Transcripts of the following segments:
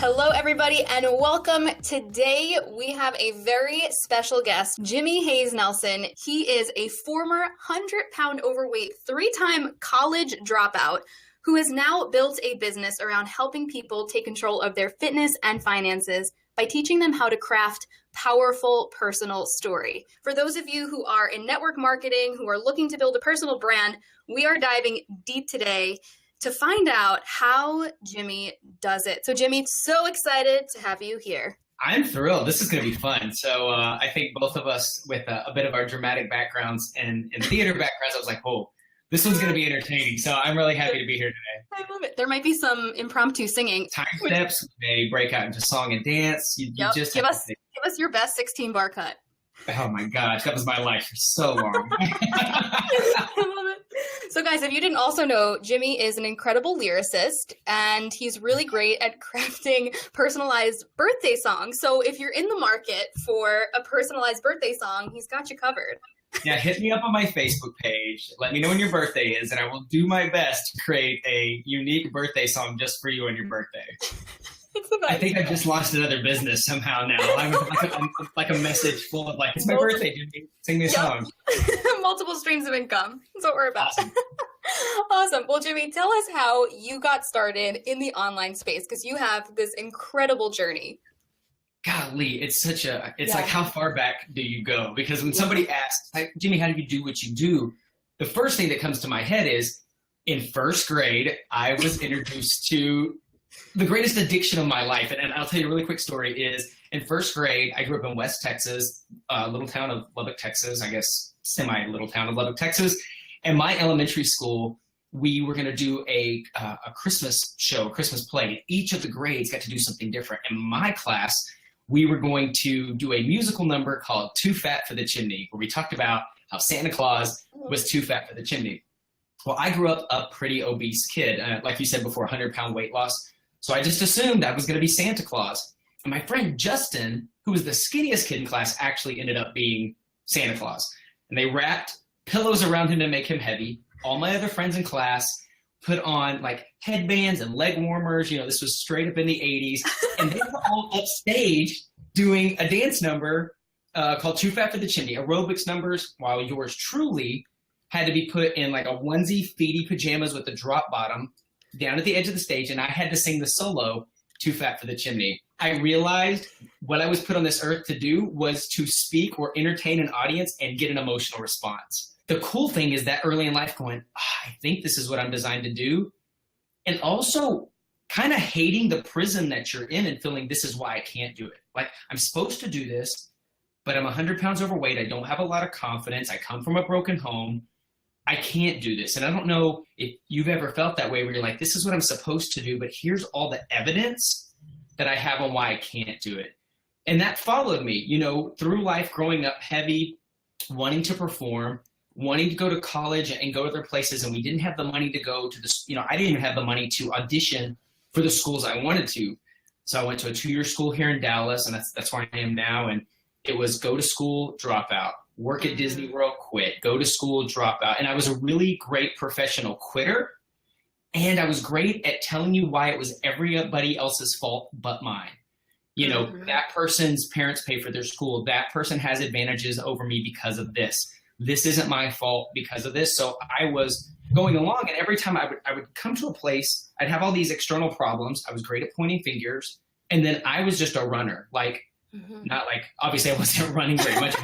Hello, everybody, and welcome. Today, we have a very special guest, Jimmy Hayes Nelson. He is a former 100-pound overweight, 3-time college dropout who has now built a business around helping people take control of their fitness and finances by teaching them how to craft powerful personal story. For those of you who are in network marketing, who are looking to build a personal brand, we are diving deep today to find out how Jimmy does it. So Jimmy, so excited to have you here. I'm thrilled. This is going to be fun. So I think both of us with a bit of our dramatic backgrounds and theater backgrounds, I was like, oh, this one's going to be entertaining. So I'm really happy to be here today. I love it. There might be some impromptu singing. Time steps, they break out into song and dance. You just give us your best 16-bar cut. Oh my gosh, that was my life for so long. I love it. So guys, if you didn't also know, Jimmy is an incredible lyricist and he's really great at crafting personalized birthday songs. So if you're in the market for a personalized birthday song, he's got you covered. Yeah, hit me up on my Facebook page. Let me know when your birthday is and I will do my best to create a unique birthday song just for you on your birthday. I think I just launched another business somehow now. I'm like a message full of like, it's my birthday, Jimmy. Sing me a song. Multiple streams of income. That's what we're about. Awesome. Awesome. Well, Jimmy, tell us how you got started in the online space because you have this incredible journey. Golly, it's like, how far back do you go? Because when somebody asks, like, Jimmy, how do you do what you do? The first thing that comes to my head is in first grade, I was introduced to the greatest addiction of my life. And I'll tell you a really quick story is in first grade, I grew up in West Texas, little town of Lubbock, Texas, I guess semi-little town of Lubbock, Texas. And my elementary school, we were going to do a Christmas show, a Christmas play. Each of the grades got to do something different. In my class, we were going to do a musical number called Too Fat for the Chimney, where we talked about how Santa Claus was too fat for the chimney. Well, I grew up a pretty obese kid, like you said before, 100-pound weight loss. So I just assumed I was going to be Santa Claus. And my friend Justin, who was the skinniest kid in class, actually ended up being Santa Claus. And they wrapped pillows around him to make him heavy. All my other friends in class put on like headbands and leg warmers. You know, this was straight up in the 80s. And they were all upstage doing a dance number called Too Fat for the Chimney, aerobics numbers, while yours truly had to be put in like a onesie, feety pajamas with a drop bottom, down at the edge of the stage, and I had to sing the solo, Too Fat for the Chimney. I realized what I was put on this earth to do was to speak or entertain an audience and get an emotional response. The cool thing is that early in life going, I think this is what I'm designed to do. And also kind of hating the prison that you're in and feeling this is why I can't do it. Like I'm supposed to do this, but I'm 100 pounds overweight. I don't have a lot of confidence. I come from a broken home. I can't do this. And I don't know if you've ever felt that way where you're like, this is what I'm supposed to do, but here's all the evidence that I have on why I can't do it. And that followed me, you know, through life, growing up heavy, wanting to perform, wanting to go to college and go to other places. And we didn't have the money to go to this, you know, I didn't even have the money to audition for the schools I wanted to. So I went to a 2-year school here in Dallas, and that's where I am now. And it was go to school, drop out. Work at Disney World, quit, go to school, drop out. And I was a really great professional quitter. And I was great at telling you why it was everybody else's fault but mine. You know, that person's parents pay for their school. That person has advantages over me because of this. This isn't my fault because of this. So I was going along, and every time I would come to a place, I'd have all these external problems. I was great at pointing fingers. And then I was just a runner. Like, not like, obviously I wasn't running very much.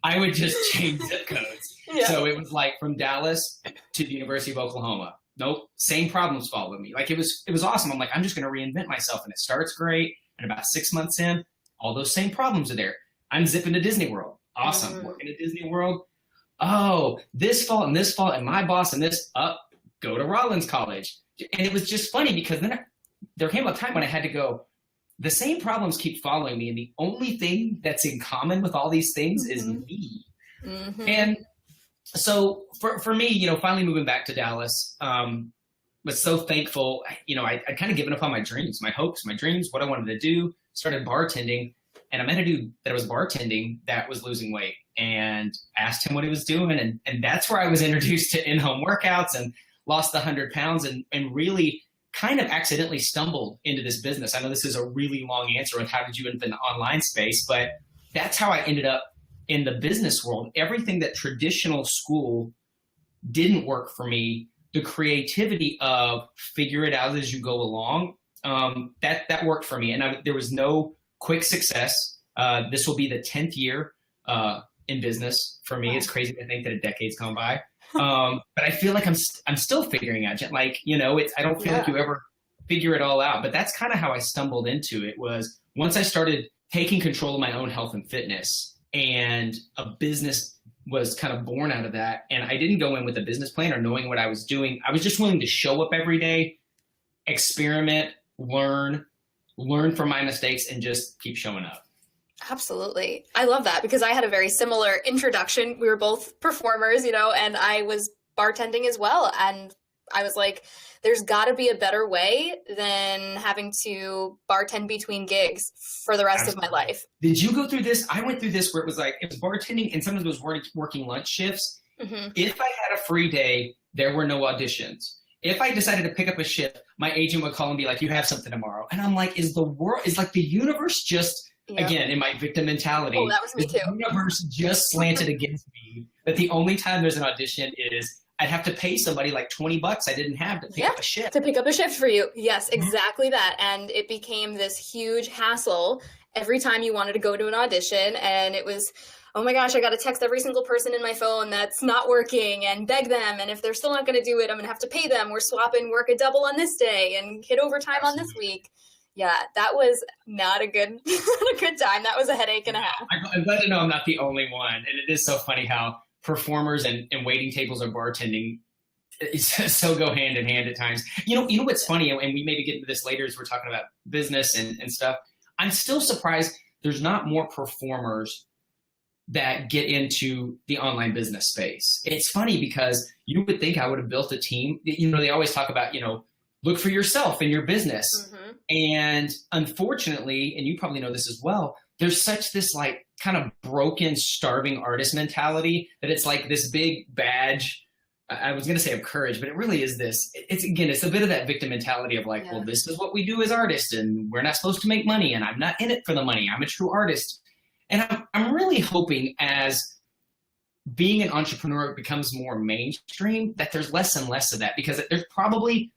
I would just change zip codes. Yeah. So it was like from Dallas to the University of Oklahoma. Nope, same problems followed me. Like it was awesome. I'm like, I'm just going to reinvent myself. And it starts great. And about 6 months in, all those same problems are there. I'm zipping to Disney World. Awesome. Working at Disney World. Oh, this fault and my boss and this go to Rollins College. And it was just funny because then there came a time when I had to go, the same problems keep following me, and the only thing that's in common with all these things is me. And so for me, you know, finally moving back to Dallas, was so thankful. You know, I'd kind of given up on my dreams, my hopes, my dreams, what I wanted to do, started bartending, and I met a dude that was bartending that was losing weight, and asked him what he was doing. And that's where I was introduced to in-home workouts and lost the 100 pounds and really kind of accidentally stumbled into this business. I know this is a really long answer on how did you end up in the online space, but that's how I ended up in the business world. Everything that traditional school didn't work for me, the creativity of figure it out as you go along, that worked for me. And there was no quick success. This will be the 10th year in business for me. Wow. It's crazy to think that a decade's gone by. But I feel like I'm still figuring out, like, I don't feel like you ever figure it all out, but that's kind of how I stumbled into it. Was once I started taking control of my own health and fitness, and a business was kind of born out of that. And I didn't go in with a business plan or knowing what I was doing. I was just willing to show up every day, experiment, learn from my mistakes, and just keep showing up. Absolutely. I love that, because I had a very similar introduction. We were both performers, and I was bartending as well. And I was like, there's got to be a better way than having to bartend between gigs for the rest of my life. Did you go through this? I went through this where it was bartending, and sometimes it was working lunch shifts. Mm-hmm. If I had a free day, there were no auditions. If I decided to pick up a shift, my agent would call and be like, you have something tomorrow. And I'm like, is the universe just, again, in my victim mentality, that was me too. The universe just slanted against me, that the only time there's an audition is I'd have to pay somebody like $20 I didn't have to pick up a shift. To pick up a shift for you. Yes, exactly that. And it became this huge hassle every time you wanted to go to an audition. And it was, oh my gosh, I got to text every single person in my phone that's not working and beg them. And if they're still not going to do it, I'm going to have to pay them. We're swapping work a double on this day and hit overtime on this week. Yeah, that was not a good time. That was a headache and a half. I'm glad to know I'm not the only one. And it is so funny how performers and waiting tables or bartending so go hand in hand at times. You know what's funny, and we maybe get into this later as we're talking about business and stuff. I'm still surprised there's not more performers that get into the online business space. It's funny because you would think I would have built a team. They always talk about, look for yourself in your business. Mm-hmm. And unfortunately, and you probably know this as well, there's such this like kind of broken, starving artist mentality that it's like this big badge. I was going to say of courage, but it really is this. It's a bit of that victim mentality of like, well, this is what we do as artists and we're not supposed to make money and I'm not in it for the money. I'm a true artist. And I'm really hoping as being an entrepreneur becomes more mainstream that there's less and less of that, because there's probably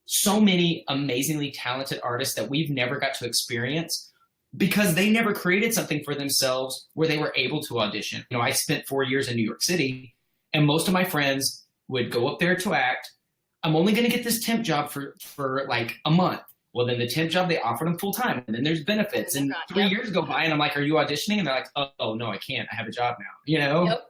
so many amazingly talented artists that we've never got to experience because they never created something for themselves where they were able to audition. I spent 4 years in New York City, and most of my friends would go up there to act. I'm only going to get this temp job for like a month. Well, then the temp job, they offered them full time, and then there's benefits. And 3 years go by, and I'm like, are you auditioning? And they're like, oh no, I can't. I have a job now, Yep.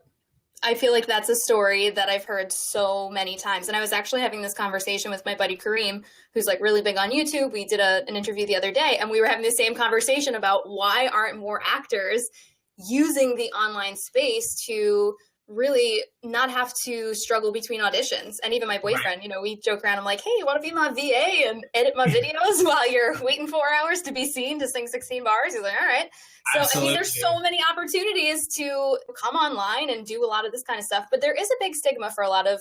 I feel like that's a story that I've heard so many times. And I was actually having this conversation with my buddy Kareem, who's like really big on YouTube. We did an interview the other day, and we were having the same conversation about why aren't more actors using the online space to really not have to struggle between auditions. And even my boyfriend, we joke around. I'm like, hey, you want to be my VA and edit my videos while you're waiting 4 hours to be seen to sing 16 bars? He's like, all right. So, absolutely. There's so many opportunities to come online and do a lot of this kind of stuff. But there is a big stigma for a lot of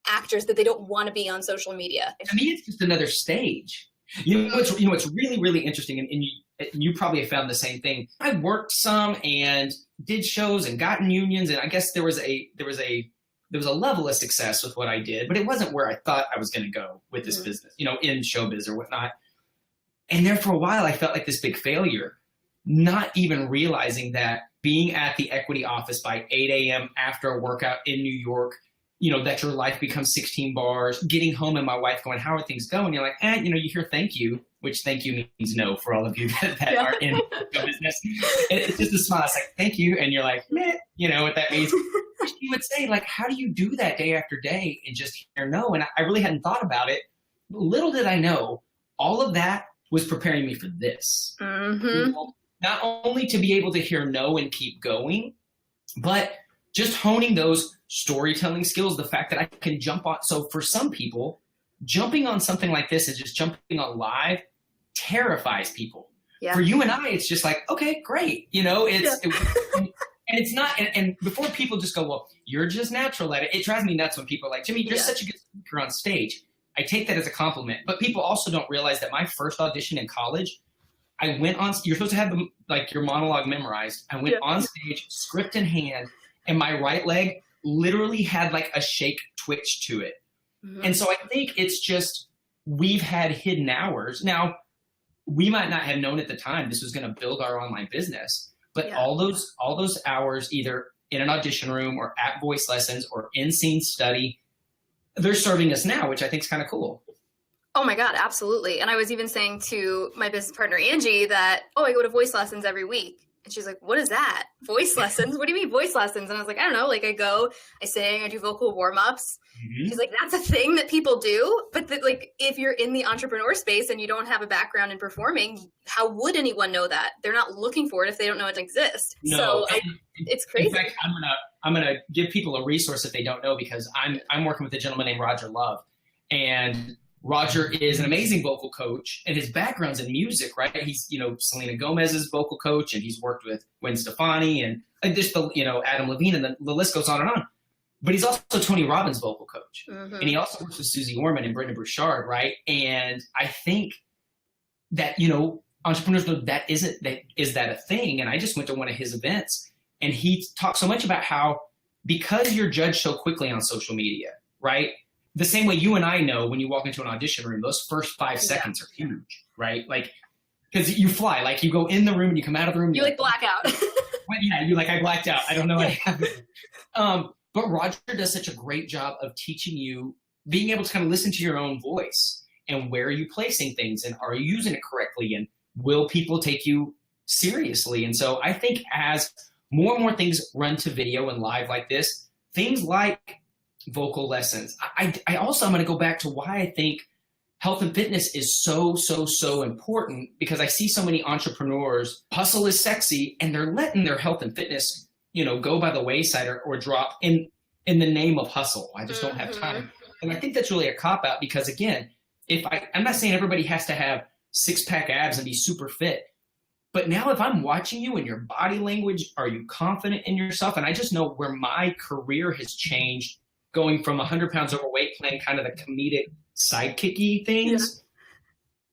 actors that they don't want to be on social media. To me, it's just another stage. What's really, really interesting, and you probably have found the same thing. I worked some and did shows and got in unions, and I guess there was a level of success with what I did, but it wasn't where I thought I was going to go with this business, in showbiz or whatnot. And there for a while, I felt like this big failure, not even realizing that being at the equity office by 8 a.m. after a workout in New York, that your life becomes 16 bars, getting home and my wife going, how are things going? You're like, you hear thank you, which thank you means no for all of you that are in the business. And it's just a smile. It's like, thank you. And you're like, meh, what that means. You would say, like, how do you do that day after day and just hear no? And I really hadn't thought about it. Little did I know, all of that was preparing me for this. Mm-hmm. Not only to be able to hear no and keep going, but just honing those storytelling skills, the fact that I can jump on. So for some people, jumping on something like this and just jumping on live terrifies people. Yeah. For you and I, it's just like, okay, great. And it's not, and before people just go, well, you're just natural at it. It drives me nuts when people are like, Jimmy, you're such a good speaker on stage. I take that as a compliment. But people also don't realize that my first audition in college, I went on, you're supposed to have your monologue memorized. I went on stage, script in hand, and my right leg literally had like a shake twitch to it. And so I think it's just, we've had hidden hours. Now, we might not have known at the time this was going to build our online business, but all those hours, either in an audition room or at voice lessons or in scene study, they're serving us now, which I think is kind of cool. Oh my God, absolutely. And I was even saying to my business partner, Angie, that, I go to voice lessons every week. And she's like, what is that? Voice lessons? What do you mean voice lessons? And I was like, I don't know. Like I go, I sing, I do vocal warm-ups. She's like, that's a thing that people do. But if you're in the entrepreneur space and you don't have a background in performing, how would anyone know that? They're not looking for it if they don't know it exists. No, so it's crazy. In fact, I'm gonna give people a resource if they don't know, because I'm working with a gentleman named Roger Love. And Roger is an amazing vocal coach, and his background's in music, right? He's, Selena Gomez's vocal coach, and he's worked with Gwen Stefani and just Adam Levine, and the list goes on and on. But he's also Tony Robbins' vocal coach, and he also works with Susie Orman and Brenda Burchard, right? And I think that entrepreneurs know that is that a thing? And I just went to one of his events, and he talked so much about how, because you're judged so quickly on social media, right? The same way you and I know when you walk into an audition room, those first 5 seconds are huge, right? Like, because you fly, like you go in the room and you come out of the room. You black out. I blacked out. I don't know what happened. But Roger does such a great job of teaching you, being able to kind of listen to your own voice and where are you placing things and are you using it correctly and will people take you seriously? And so I think as more and more things run to video and live like this, things like vocal lessons. I'm going to go back to why I think health and fitness is so, so, so important, because I see so many entrepreneurs, hustle is sexy, and they're letting their health and fitness, go by the wayside or drop in the name of hustle. I just don't have time. And I think that's really a cop-out, because again, I'm not saying everybody has to have 6-pack abs and be super fit, but now if I'm watching you and your body language, are you confident in yourself? And I just know where my career has changed, going from 100 pounds overweight, playing kind of the comedic sidekicky things,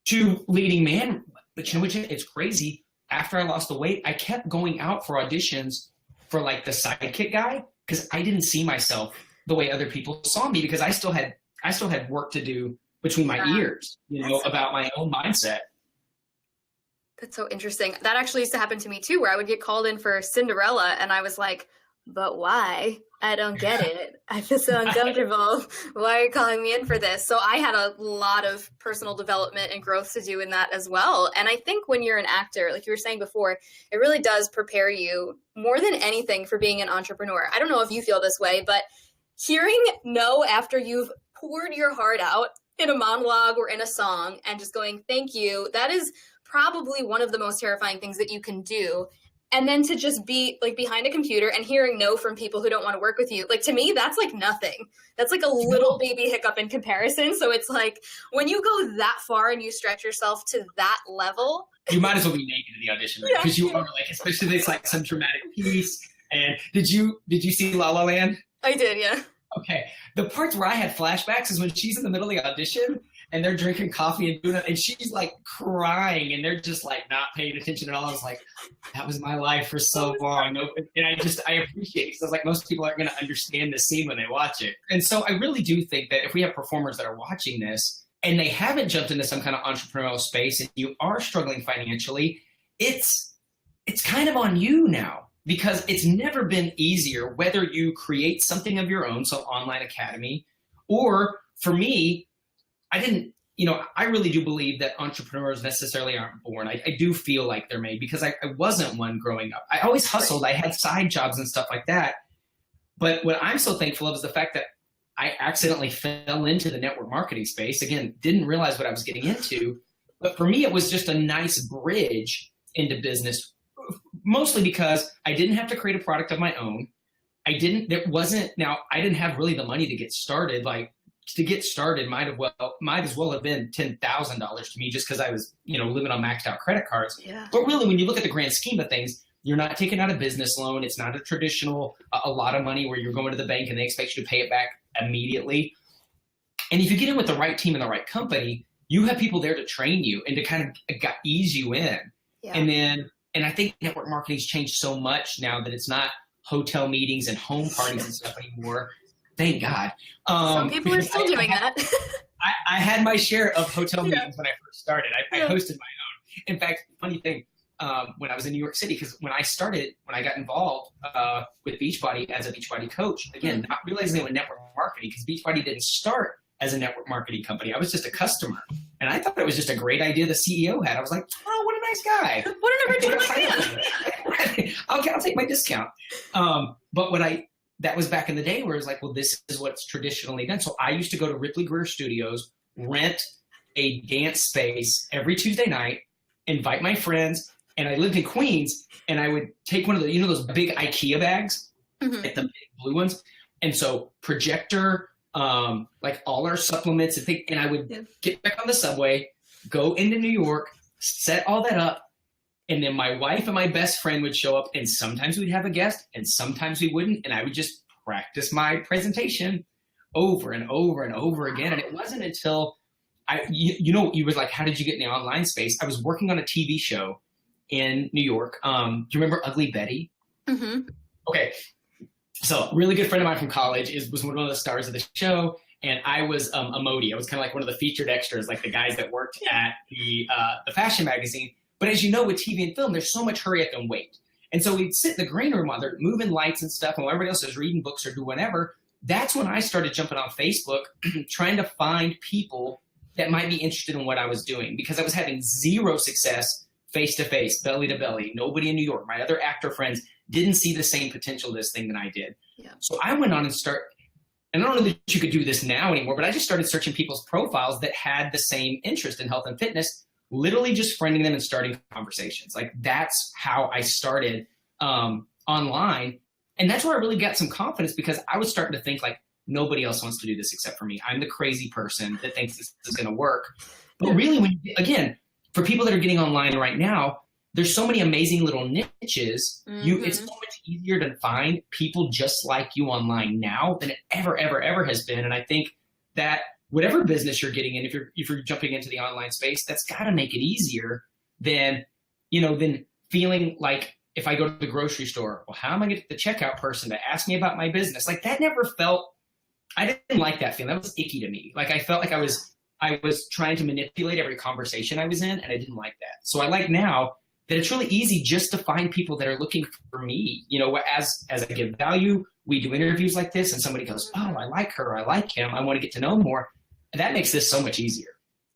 to leading man. But it's crazy. After I lost the weight, I kept going out for auditions for like the sidekick guy, because I didn't see myself the way other people saw me, because I still had work to do between my ears, about my own mindset. That's so interesting. That actually used to happen to me too, where I would get called in for Cinderella and I was like, but why? I don't get it. I feel so uncomfortable. Why are you calling me in for this? So I had a lot of personal development and growth to do in that as well. And I think when you're an actor, like you were saying before, it really does prepare you more than anything for being an entrepreneur. I don't know if you feel this way, but hearing no after you've poured your heart out in a monologue or in a song and just going, thank you, that is probably one of the most terrifying things that you can do. And then to just be like behind a computer and hearing no from people who don't want to work with you, like to me, that's like nothing. That's like a little baby hiccup in comparison. So it's like when you go that far and you stretch yourself to that level, you might as well be naked in the audition room, because you are like, especially if it's like some dramatic piece. And did you see La La Land? I did, yeah. Okay. The parts where I had flashbacks is when she's in the middle of the audition and they're drinking coffee and doing it, and she's like crying and they're just like not paying attention at all. I was like, that was my life for so long. And I appreciate it, because I was like, most people aren't going to understand the scene when they watch it. And so I really do think that if we have performers that are watching this and they haven't jumped into some kind of entrepreneurial space and you are struggling financially, it's kind of on you now, because it's never been easier, whether you create something of your own, so online academy, or for me, I really do believe that entrepreneurs necessarily aren't born. I do feel like they're made, because I wasn't one growing up. I always hustled. I had side jobs and stuff like that. But what I'm so thankful of is the fact that I accidentally fell into the network marketing space. Again, didn't realize what I was getting into. But for me, it was just a nice bridge into business, mostly because I didn't have to create a product of my own. I didn't have really the money to get started. Like, to get started might as well have been $10,000 to me, just because I was, living on maxed out credit cards. Yeah. But really, when you look at the grand scheme of things, you're not taking out a business loan. It's not a traditional, a lot of money where you're going to the bank and they expect you to pay it back immediately. And if you get in with the right team and the right company, you have people there to train you and to kind of ease you in. Yeah. And I think network marketing's changed so much now that it's not hotel meetings and home parties and stuff anymore. Thank God. Some people are still doing that. I had my share of hotel meetings when I first started. I hosted my own. In fact, funny thing, when I was in New York City, because when I got involved with Beachbody as a Beachbody coach, again, not realizing it was network marketing, because Beachbody didn't start as a network marketing company. I was just a customer. And I thought it was just a great idea the CEO had. I was like, oh, what a nice guy. What an original idea. I'll take my discount. But that was back in the day where it was like, well, this is what's traditionally done. So I used to go to Ripley Greer Studios, rent a dance space every Tuesday night, invite my friends, and I lived in Queens, and I would take one of the, those big IKEA bags, like the big blue ones. And so projector, like all our supplements and things, and I would get back on the subway, go into New York, set all that up, and then my wife and my best friend would show up, and sometimes we'd have a guest, and sometimes we wouldn't, and I would just practice my presentation over and over and over again. And it wasn't until you were like, how did you get in the online space? I was working on a TV show in New York. Do you remember Ugly Betty? Mm-hmm. Okay. So really good friend of mine from college was one of the stars of the show. And I was a Modi. I was kind of like one of the featured extras, like the guys that worked at the fashion magazine. But as you know, with TV and film, there's so much hurry up and wait. And so we'd sit in the green room while they're moving lights and stuff, and while everybody else is reading books or doing whatever. That's when I started jumping on Facebook, trying to find people that might be interested in what I was doing, because I was having zero success face-to-face, belly-to-belly. Nobody in New York, my other actor friends, didn't see the same potential of this thing that I did. Yeah. So I went on and and I don't know that you could do this now anymore, but I just started searching people's profiles that had the same interest in health and fitness, literally just friending them and starting conversations. Like, that's how I started online. And that's where I really got some confidence, because I was starting to think like, nobody else wants to do this except for me. I'm the crazy person that thinks this is going to work. But really, again, for people that are getting online right now, there's so many amazing little niches. It's so much easier to find people just like you online now than it ever has been. And I think that whatever business you're getting in, if you're jumping into the online space, that's got to make it easier than feeling like, if I go to the grocery store, well, how am I going to get the checkout person to ask me about my business? Like, that never felt, I didn't like that feeling. That was icky to me. Like, I felt like I was trying to manipulate every conversation I was in, and I didn't like that. So I like now that it's really easy just to find people that are looking for me. As I give value, we do interviews like this, and somebody goes, oh, I like her, I like him, I want to get to know more. And that makes this so much easier.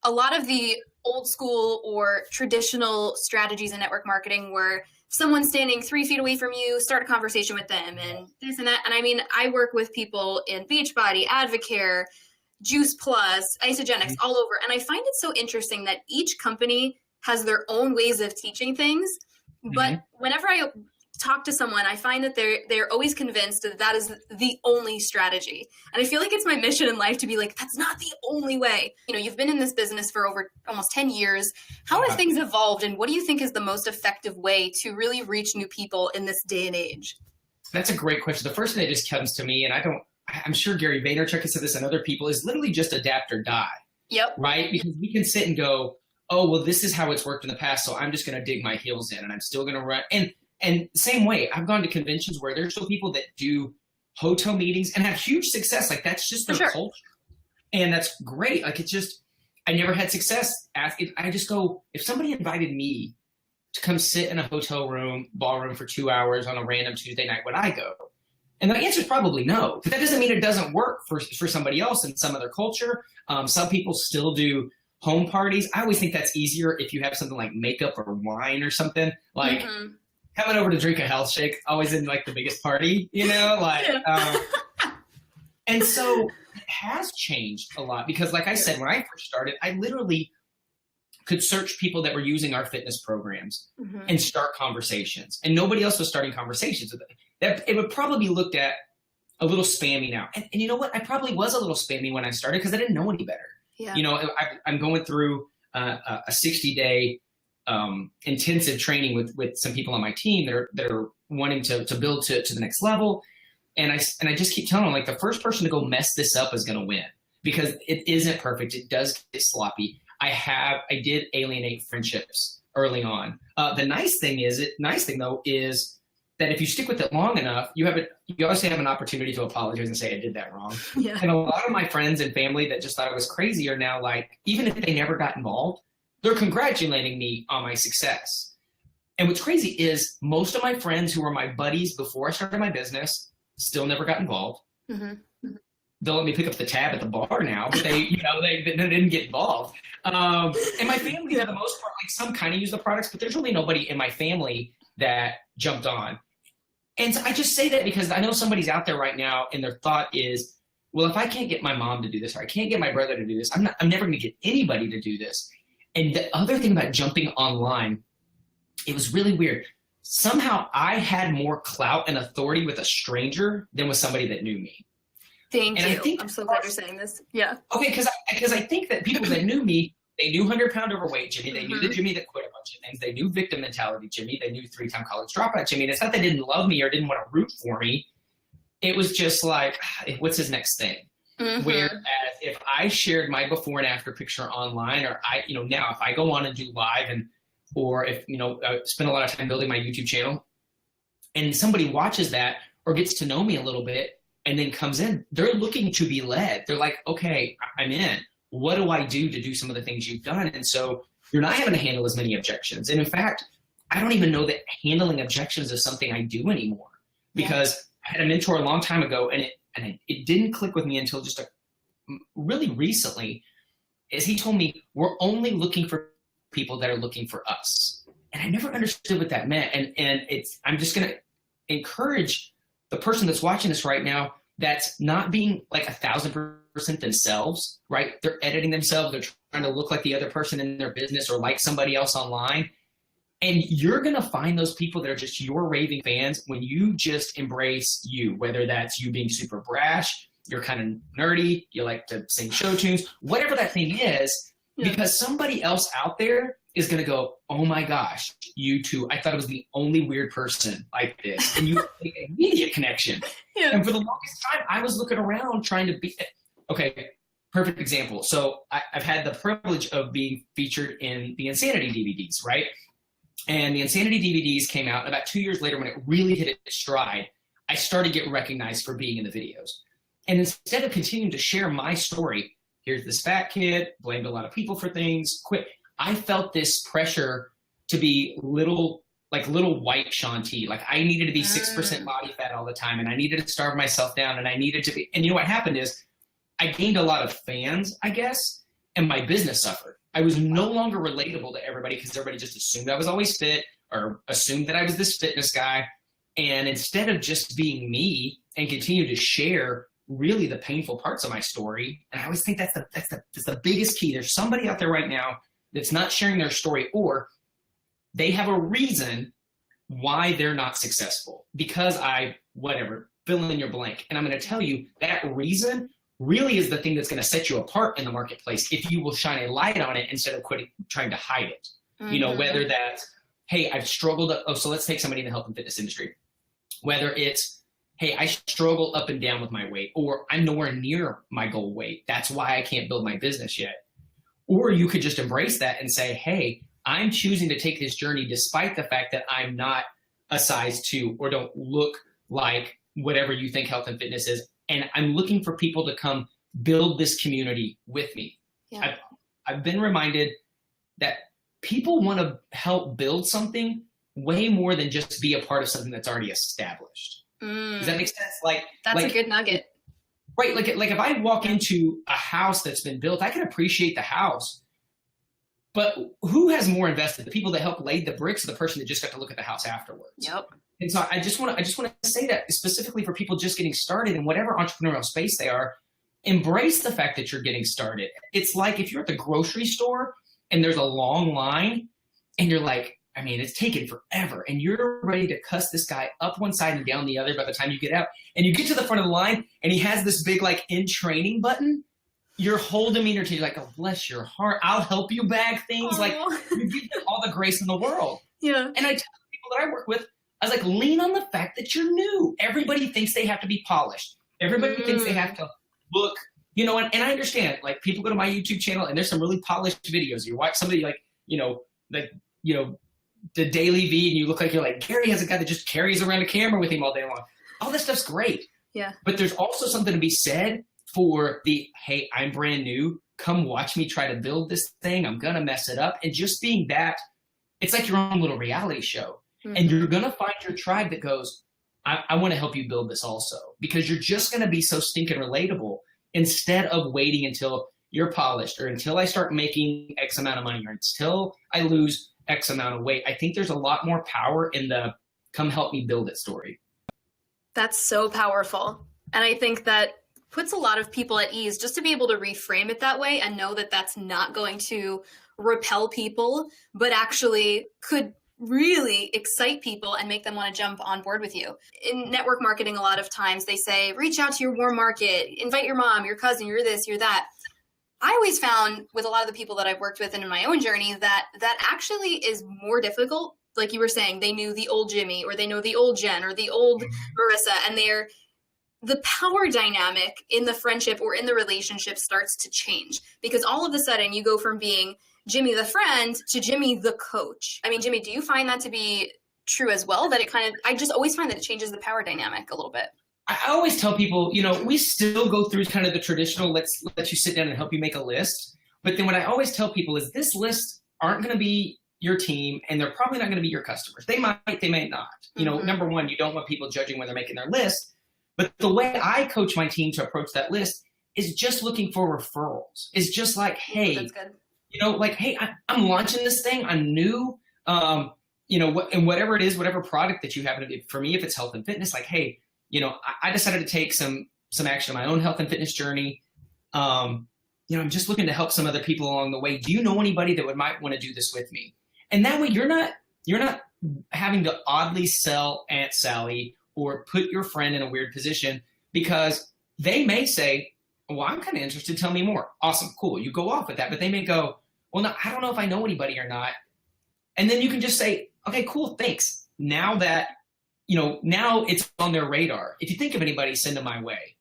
A lot of the old school or traditional strategies in network marketing were someone standing 3 feet away from you, start a conversation with them, and this and that. And I mean, I work with people in Beachbody, Advocare, Juice Plus, Isogenics, all over. And I find it so interesting that each company has their own ways of teaching things. But whenever I talk to someone, I find that they're always convinced that is the only strategy. And I feel like it's my mission in life to be like, that's not the only way. You've been in this business for over almost 10 years. How have things evolved, and what do you think is the most effective way to really reach new people in this day and age? That's a great question. The first thing that just comes to me, and I'm sure Gary Vaynerchuk has said this and other people, is literally just adapt or die. Yep. Right? Because we can sit and go, oh, well, this is how it's worked in the past, so I'm just going to dig my heels in, and I'm still going to run. And same way, I've gone to conventions where there's still people that do hotel meetings and have huge success. Like, that's just their culture. And that's great. Like, it's just, I never had success. I just go, if somebody invited me to come sit in a hotel room, ballroom for 2 hours on a random Tuesday night, would I go? And the answer is probably no. But that doesn't mean it doesn't work for somebody else in some other culture. Some people still do home parties. I always think that's easier if you have something like makeup or wine or something. Like, coming over to drink a health shake, always in like the biggest party, and so it has changed a lot, because like I said, when I first started, I literally could search people that were using our fitness programs and start conversations, and nobody else was starting conversations with it. That it would probably be looked at a little spammy now. And you know what? I probably was a little spammy when I started, because I didn't know any better. Yeah. I'm going through a 60-day intensive training with some people on my team that are wanting to build to the next level. And I just keep telling them, like, the first person to go mess this up is going to win, because it isn't perfect. It does get sloppy. I did alienate friendships early on. The nice thing though is that if you stick with it long enough, you obviously have an opportunity to apologize and say I did that wrong. Yeah. And a lot of my friends and family that just thought I was crazy are now like, even if they never got involved, they're congratulating me on my success. And what's crazy is most of my friends who were my buddies before I started my business still never got involved. Mm-hmm. They'll let me pick up the tab at the bar now, but they didn't get involved. And my family, for the most part, like some kind of use the products, but there's really nobody in my family that jumped on. And so I just say that because I know somebody's out there right now and their thought is, well, if I can't get my mom to do this, or I can't get my brother to do this, I'm never going to get anybody to do this. And the other thing about jumping online, it was really weird. Somehow I had more clout and authority with a stranger than with somebody that knew me. Thank you. I'm so glad you're saying this. Yeah. Okay, because I think that people that knew me, they knew 100-pound overweight Jimmy. They knew the Jimmy that quit a bunch of things. They knew victim mentality Jimmy. They knew 3-time college dropout Jimmy. And it's not that they didn't love me or didn't want to root for me. It was just like, what's his next thing? Mm-hmm. Whereas if I shared my before and after picture online, or now if I go on and do live or if, I spend a lot of time building my YouTube channel and somebody watches that or gets to know me a little bit and then comes in, they're looking to be led. They're like, okay, I'm in. What do I do to do some of the things you've done? And so you're not having to handle as many objections. And in fact, I don't even know that handling objections is something I do anymore, because I had a mentor a long time ago and it didn't click with me until just really recently, is he told me, we're only looking for people that are looking for us. And I never understood what that meant. And I'm just going to encourage the person that's watching this right now that's not being like 1,000% themselves, right? They're editing themselves. They're trying to look like the other person in their business or like somebody else online. And you're going to find those people that are just your raving fans when you just embrace you, whether that's you being super brash, you're kind of nerdy, you like to sing show tunes, whatever that thing is, because somebody else out there is going to go, oh my gosh, you two, I thought it was the only weird person like this. And you make an immediate connection. Yeah. And for the longest time, I was looking around trying to be, okay, perfect example. So I've had the privilege of being featured in the Insanity DVDs, right? And the Insanity DVDs came out about 2 years later when it really hit its stride. I started getting recognized for being in the videos. And instead of continuing to share my story, here's this fat kid, blamed a lot of people for things, quit. I felt this pressure to be little white Shaun T. Like I needed to be 6% body fat all the time, and I needed to starve myself down, and I needed to be, and you know what happened is I gained a lot of fans, I guess, and my business suffered. I was no longer relatable to everybody because everybody just assumed I was always fit or assumed that I was this fitness guy. And instead of just being me and continue to share really the painful parts of my story, and I always think that's the biggest key. There's somebody out there right now that's not sharing their story, or they have a reason why they're not successful because fill in your blank. And I'm going to tell you that reason really is the thing that's going to set you apart in the marketplace if you will shine a light on it instead of trying to hide it. Mm-hmm. Whether that's, hey, I've struggled. So let's take somebody in the health and fitness industry. Whether it's, hey, I struggle up and down with my weight, or I'm nowhere near my goal weight. That's why I can't build my business yet. Or you could just embrace that and say, hey, I'm choosing to take this journey despite the fact that I'm not a size 2 or don't look like whatever you think health and fitness is. And I'm looking for people to come build this community with me. Yeah. I've been reminded that people want to help build something way more than just be a part of something that's already established. Does that make sense? That's a good nugget. Right. Like if I walk into a house that's been built, I can appreciate the house. But who has more invested? The people that helped lay the bricks or the person that just got to look at the house afterwards? Yep. And so I just want to say that specifically for people just getting started in whatever entrepreneurial space they are, embrace the fact that you're getting started. It's like if you're at the grocery store and there's a long line and you're like, it's taken forever, and you're ready to cuss this guy up one side and down the other by the time you get out, and you get to the front of the line and he has this big in training button, your whole demeanor to you like, oh, bless your heart, I'll help you bag things. Aww. You give them all the grace in the world. Yeah. And I tell people that I work with, I was like, lean on the fact that you're new. Everybody thinks they have to be polished. Everybody thinks they have to look you know, and I understand, like, people go to my YouTube channel and there's some really polished videos. You watch somebody like, you know, the Daily V, and you look like you're like, Gary has a guy that just carries around a camera with him all day long. All this stuff's great. Yeah. But there's also something to be said for the, hey, I'm brand new. Come watch me try to build this thing. I'm going to mess it up. And just being that, it's like your own little reality show. Mm-hmm. And you're going to find your tribe that goes, I want to help you build this also, because you're just going to be so stinking relatable instead of waiting until you're polished or until I start making X amount of money or until I lose X amount of weight. I think there's a lot more power in the come help me build it story. That's so powerful. And I think that puts a lot of people at ease just to be able to reframe it that way and know that that's not going to repel people, but actually could really excite people and make them want to jump on board with you. In network marketing, a lot of times they say, reach out to your warm market, invite your mom, your cousin, you're this, you're that. I always found with a lot of the people that I've worked with and in my own journey that actually is more difficult. Like you were saying, they knew the old Jimmy or they know the old Jen or the old Marissa, and the power dynamic in the friendship or in the relationship starts to change because all of a sudden you go from being Jimmy the friend to Jimmy the coach. I mean, Jimmy, do you find that to be true as well? That it I just always find that it changes the power dynamic a little bit. I always tell people, you know, we still go through kind of the traditional, let's let you sit down and help you make a list. But then what I always tell people is this list aren't going to be your team and they're probably not going to be your customers. They might, they may not. You know, number one, you don't want people judging when they're making their list. But the way I coach my team to approach that list is just looking for referrals. It's just like, hey, that's good. You know, like, hey, I'm launching this thing. I'm new, you know, and whatever it is, whatever product that you happen to be, for me, if it's health and fitness, like, hey, you know, I decided to take some action on my own health and fitness journey. You know, I'm just looking to help some other people along the way. Do you know anybody that might want to do this with me? And that way you're not having to oddly sell Aunt Sally or put your friend in a weird position because they may say, well, I'm kind of interested. Tell me more. Awesome. Cool. You go off with that. But they may go, well, no, I don't know if I know anybody or not. And then you can just say, okay, cool. Thanks. Now that, you know, now it's on their radar. If you think of anybody, send them my way.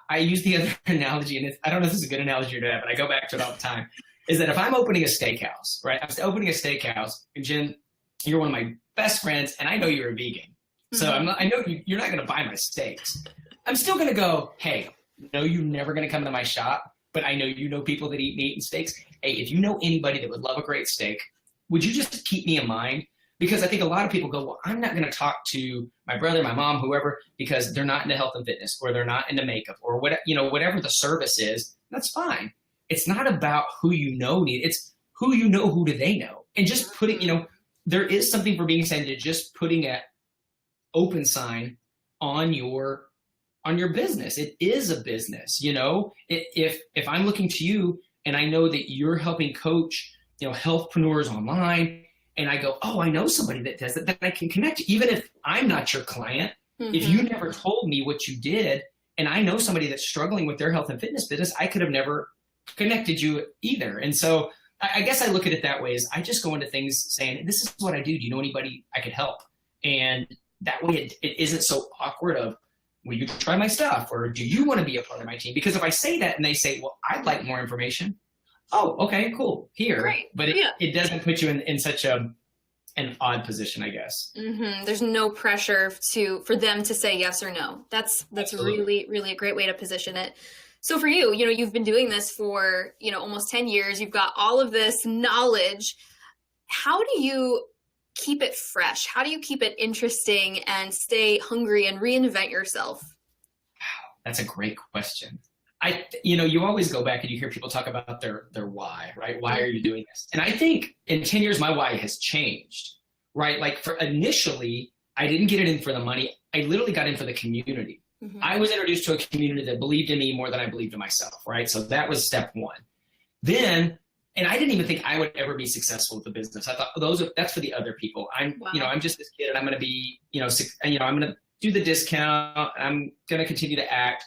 I use the other analogy, and I don't know if this is a good analogy or not, but I go back to it all the time, is that if I'm opening a steakhouse, right? I'm opening a steakhouse, and Jen, you're one of my best friends, and I know you're a vegan. So I know you're not going to buy my steaks. I'm still going to go, hey, no, you're never going to come into my shop, but I know you know people that eat meat and steaks. Hey, if you know anybody that would love a great steak, would you just keep me in mind? Because I think a lot of people go, well, I'm not going to talk to my brother, my mom, whoever, because they're not into health and fitness or they're not into makeup or what, you know, whatever the service is. That's fine. It's not about who you know. It's who you know, who do they know? And just putting, you know, there is something for being said to just putting an open sign on your business. It is a business, you know. If I'm looking to you and I know that you're helping coach, you know, healthpreneurs online, and I go, oh, I know somebody that does it, that I can connect you. Even if I'm not your client, if you never told me what you did, and I know somebody that's struggling with their health and fitness business, I could have never connected you either. And so I guess I look at it that way, is I just go into things saying, this is what I do. Do you know anybody I could help? And that way it isn't so awkward of, will you try my stuff? Or do you want to be a part of my team? Because if I say that and they say, well, I'd like more information. Oh, okay, cool. Here. Great. But it doesn't put you in such an odd position, I guess. There's no pressure for them to say yes or no. That's really, really a great way to position it. So for you, you know, you've been doing this for, you know, almost 10 years. You've got all of this knowledge. How do you keep it fresh? How do you keep it interesting and stay hungry and reinvent yourself? Wow, that's a great question. You know, you always go back and you hear people talk about their why, right? Why are you doing this? And I think in 10 years, my why has changed, right? Like initially, I didn't get it in for the money. I literally got in for the community. I was introduced to a community that believed in me more than I believed in myself, right? So that was step one. Then, and I didn't even think I would ever be successful with the business. I thought that's for the other people. You know, I'm just this kid and I'm going to be, I'm going to do the discount. I'm going to continue to act.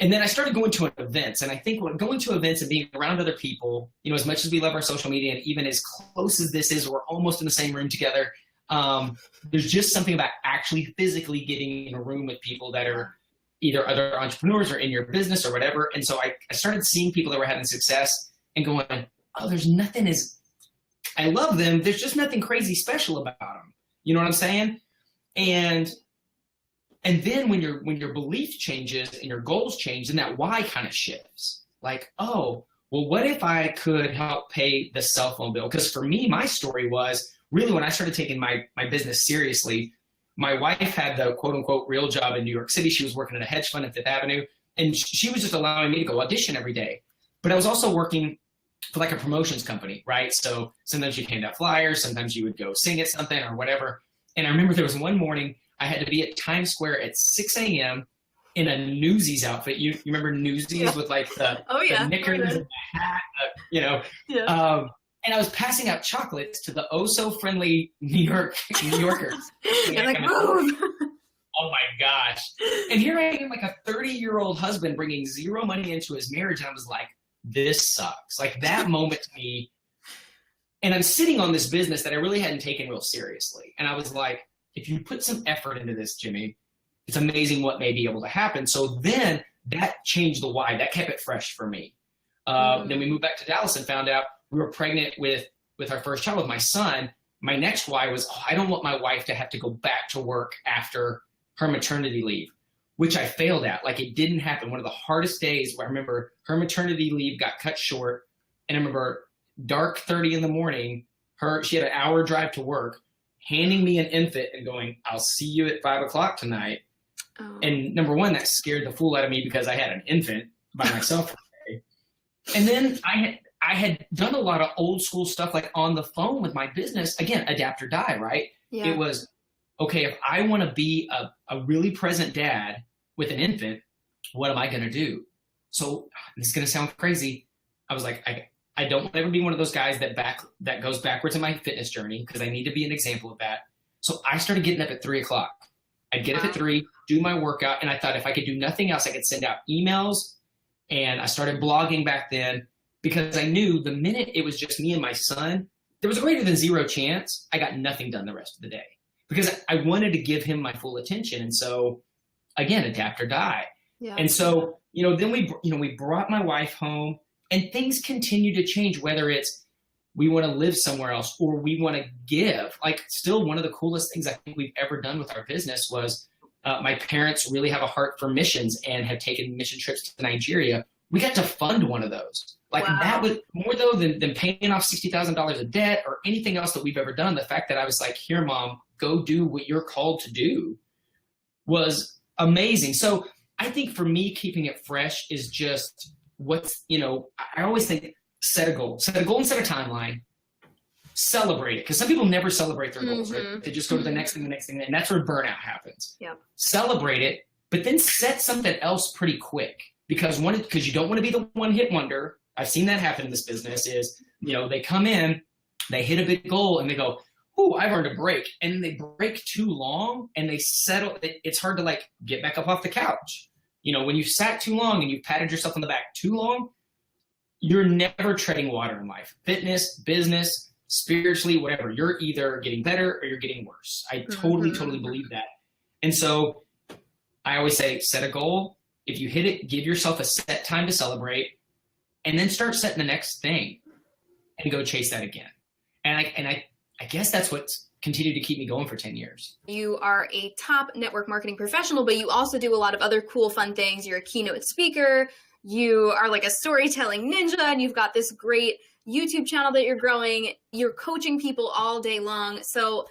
And then I started going to events, and I think going to events and being around other people, you know, as much as we love our social media and even as close as this is, we're almost in the same room together. There's just something about actually physically getting in a room with people that are, either other entrepreneurs or in your business or whatever. And so I started seeing people that were having success and going, oh, there's nothing I love them. There's just nothing crazy special about them. You know what I'm saying? And then when your belief changes and your goals change, then that why kind of shifts. Like, oh, well, what if I could help pay the cell phone bill? Because for me, my story was really when I started taking my business seriously, my wife had the quote unquote real job in New York City. She was working at a hedge fund at Fifth Avenue, and she was just allowing me to go audition every day. But I was also working for like a promotions company, right? So sometimes you'd hand out flyers, sometimes you would go sing at something or whatever. And I remember there was one morning I had to be at Times Square at 6 a.m. in a Newsies outfit. You remember Newsies with like the knickers and the hat, you know? Yeah. And I was passing out chocolates to the oh-so-friendly New Yorkers. And like, move! Oh my gosh. And here I am, like a 30-year-old husband bringing zero money into his marriage. And I was like, this sucks. Like that moment to me. And I'm sitting on this business that I really hadn't taken real seriously. And I was like, if you put some effort into this, Jimmy, it's amazing what may be able to happen. So then that changed the why. That kept it fresh for me. Then we moved back to Dallas and found out we were pregnant with our first child, with my son. My next why was, I don't want my wife to have to go back to work after her maternity leave, which I failed at. Like it didn't happen. One of the hardest days where I remember her maternity leave got cut short. And I remember dark 30 in the morning, she had an hour drive to work, handing me an infant and going, I'll see you at 5 o'clock tonight. Oh. And number one, that scared the fool out of me because I had an infant by myself for the day. And then I had done a lot of old school stuff, like on the phone with my business. Again, adapt or die, right? Yeah. It was, okay, if I want to be a really present dad with an infant, what am I going to do? So this is going to sound crazy. I was like, I don't want to ever be one of those guys that goes backwards in my fitness journey, because I need to be an example of that. So I started getting up at 3 o'clock. I'd get up at 3, do my workout. And I thought if I could do nothing else, I could send out emails. And I started blogging back then, because I knew the minute it was just me and my son, there was a greater than zero chance I got nothing done the rest of the day, because I wanted to give him my full attention. And so again, adapt or die. Yeah. And so, then we brought my wife home, and things continue to change, whether it's we want to live somewhere else or we want to give. Like, still one of the coolest things I think we've ever done with our business was my parents really have a heart for missions and have taken mission trips to Nigeria. We got to fund one of those. Like, wow. That was more though than paying off $60,000 of debt or anything else that we've ever done. The fact that I was like, here, Mom, go do what you're called to do was amazing. So I think for me, keeping it fresh is just I always think set a goal and set a timeline, celebrate it. Because some people never celebrate their goals, right? They just go to the next thing, and that's where burnout happens. Yep. Celebrate it, but then set something else pretty quick. Because you don't want to be the one-hit wonder. I've seen that happen in this business is, they come in, they hit a big goal, and they go, ooh, I've earned a break. And they break too long, and they settle. It's hard to, get back up off the couch. When you've sat too long and you've patted yourself on the back too long, you're never treading water in life. Fitness, business, spiritually, whatever. You're either getting better or you're getting worse. I totally believe that. And so I always say, set a goal. If you hit it, give yourself a set time to celebrate, and then start setting the next thing and go chase that again. And I guess that's what's continued to keep me going for 10 years. You are a top network marketing professional, but you also do a lot of other cool, fun things. You're a keynote speaker. You are like a storytelling ninja, and you've got this great YouTube channel that you're growing. You're coaching people all day long. So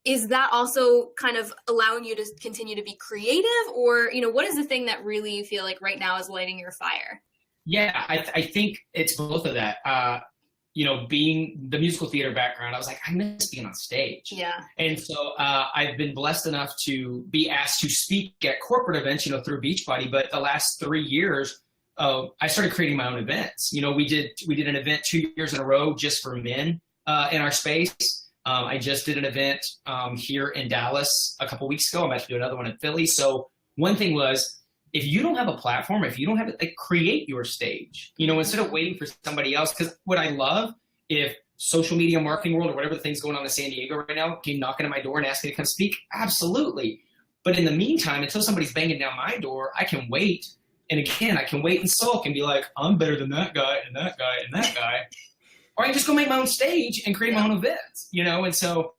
is that also kind of allowing you to continue to be creative, or, what is the thing that really you feel like right now is lighting your fire? Yeah, I think it's both of that. Being the musical theater background, I was like, I miss being on stage. Yeah. And so I've been blessed enough to be asked to speak at corporate events, through Beachbody. But the last 3 years, I started creating my own events. We did an event 2 years in a row just for men in our space. I just did an event here in Dallas a couple weeks ago. I'm about to do another one in Philly. So one thing was, if you don't have a platform, if you don't have it, create your stage, instead of waiting for somebody else. Because what I love, if social media marketing world or whatever the thing's going on in San Diego right now came knocking at my door and asked me to come speak, absolutely. But in the meantime, until somebody's banging down my door, I can wait. And again, I can wait and sulk and be like, I'm better than that guy and that guy and that guy. Or I can just go make my own stage and create my own events, you know? And so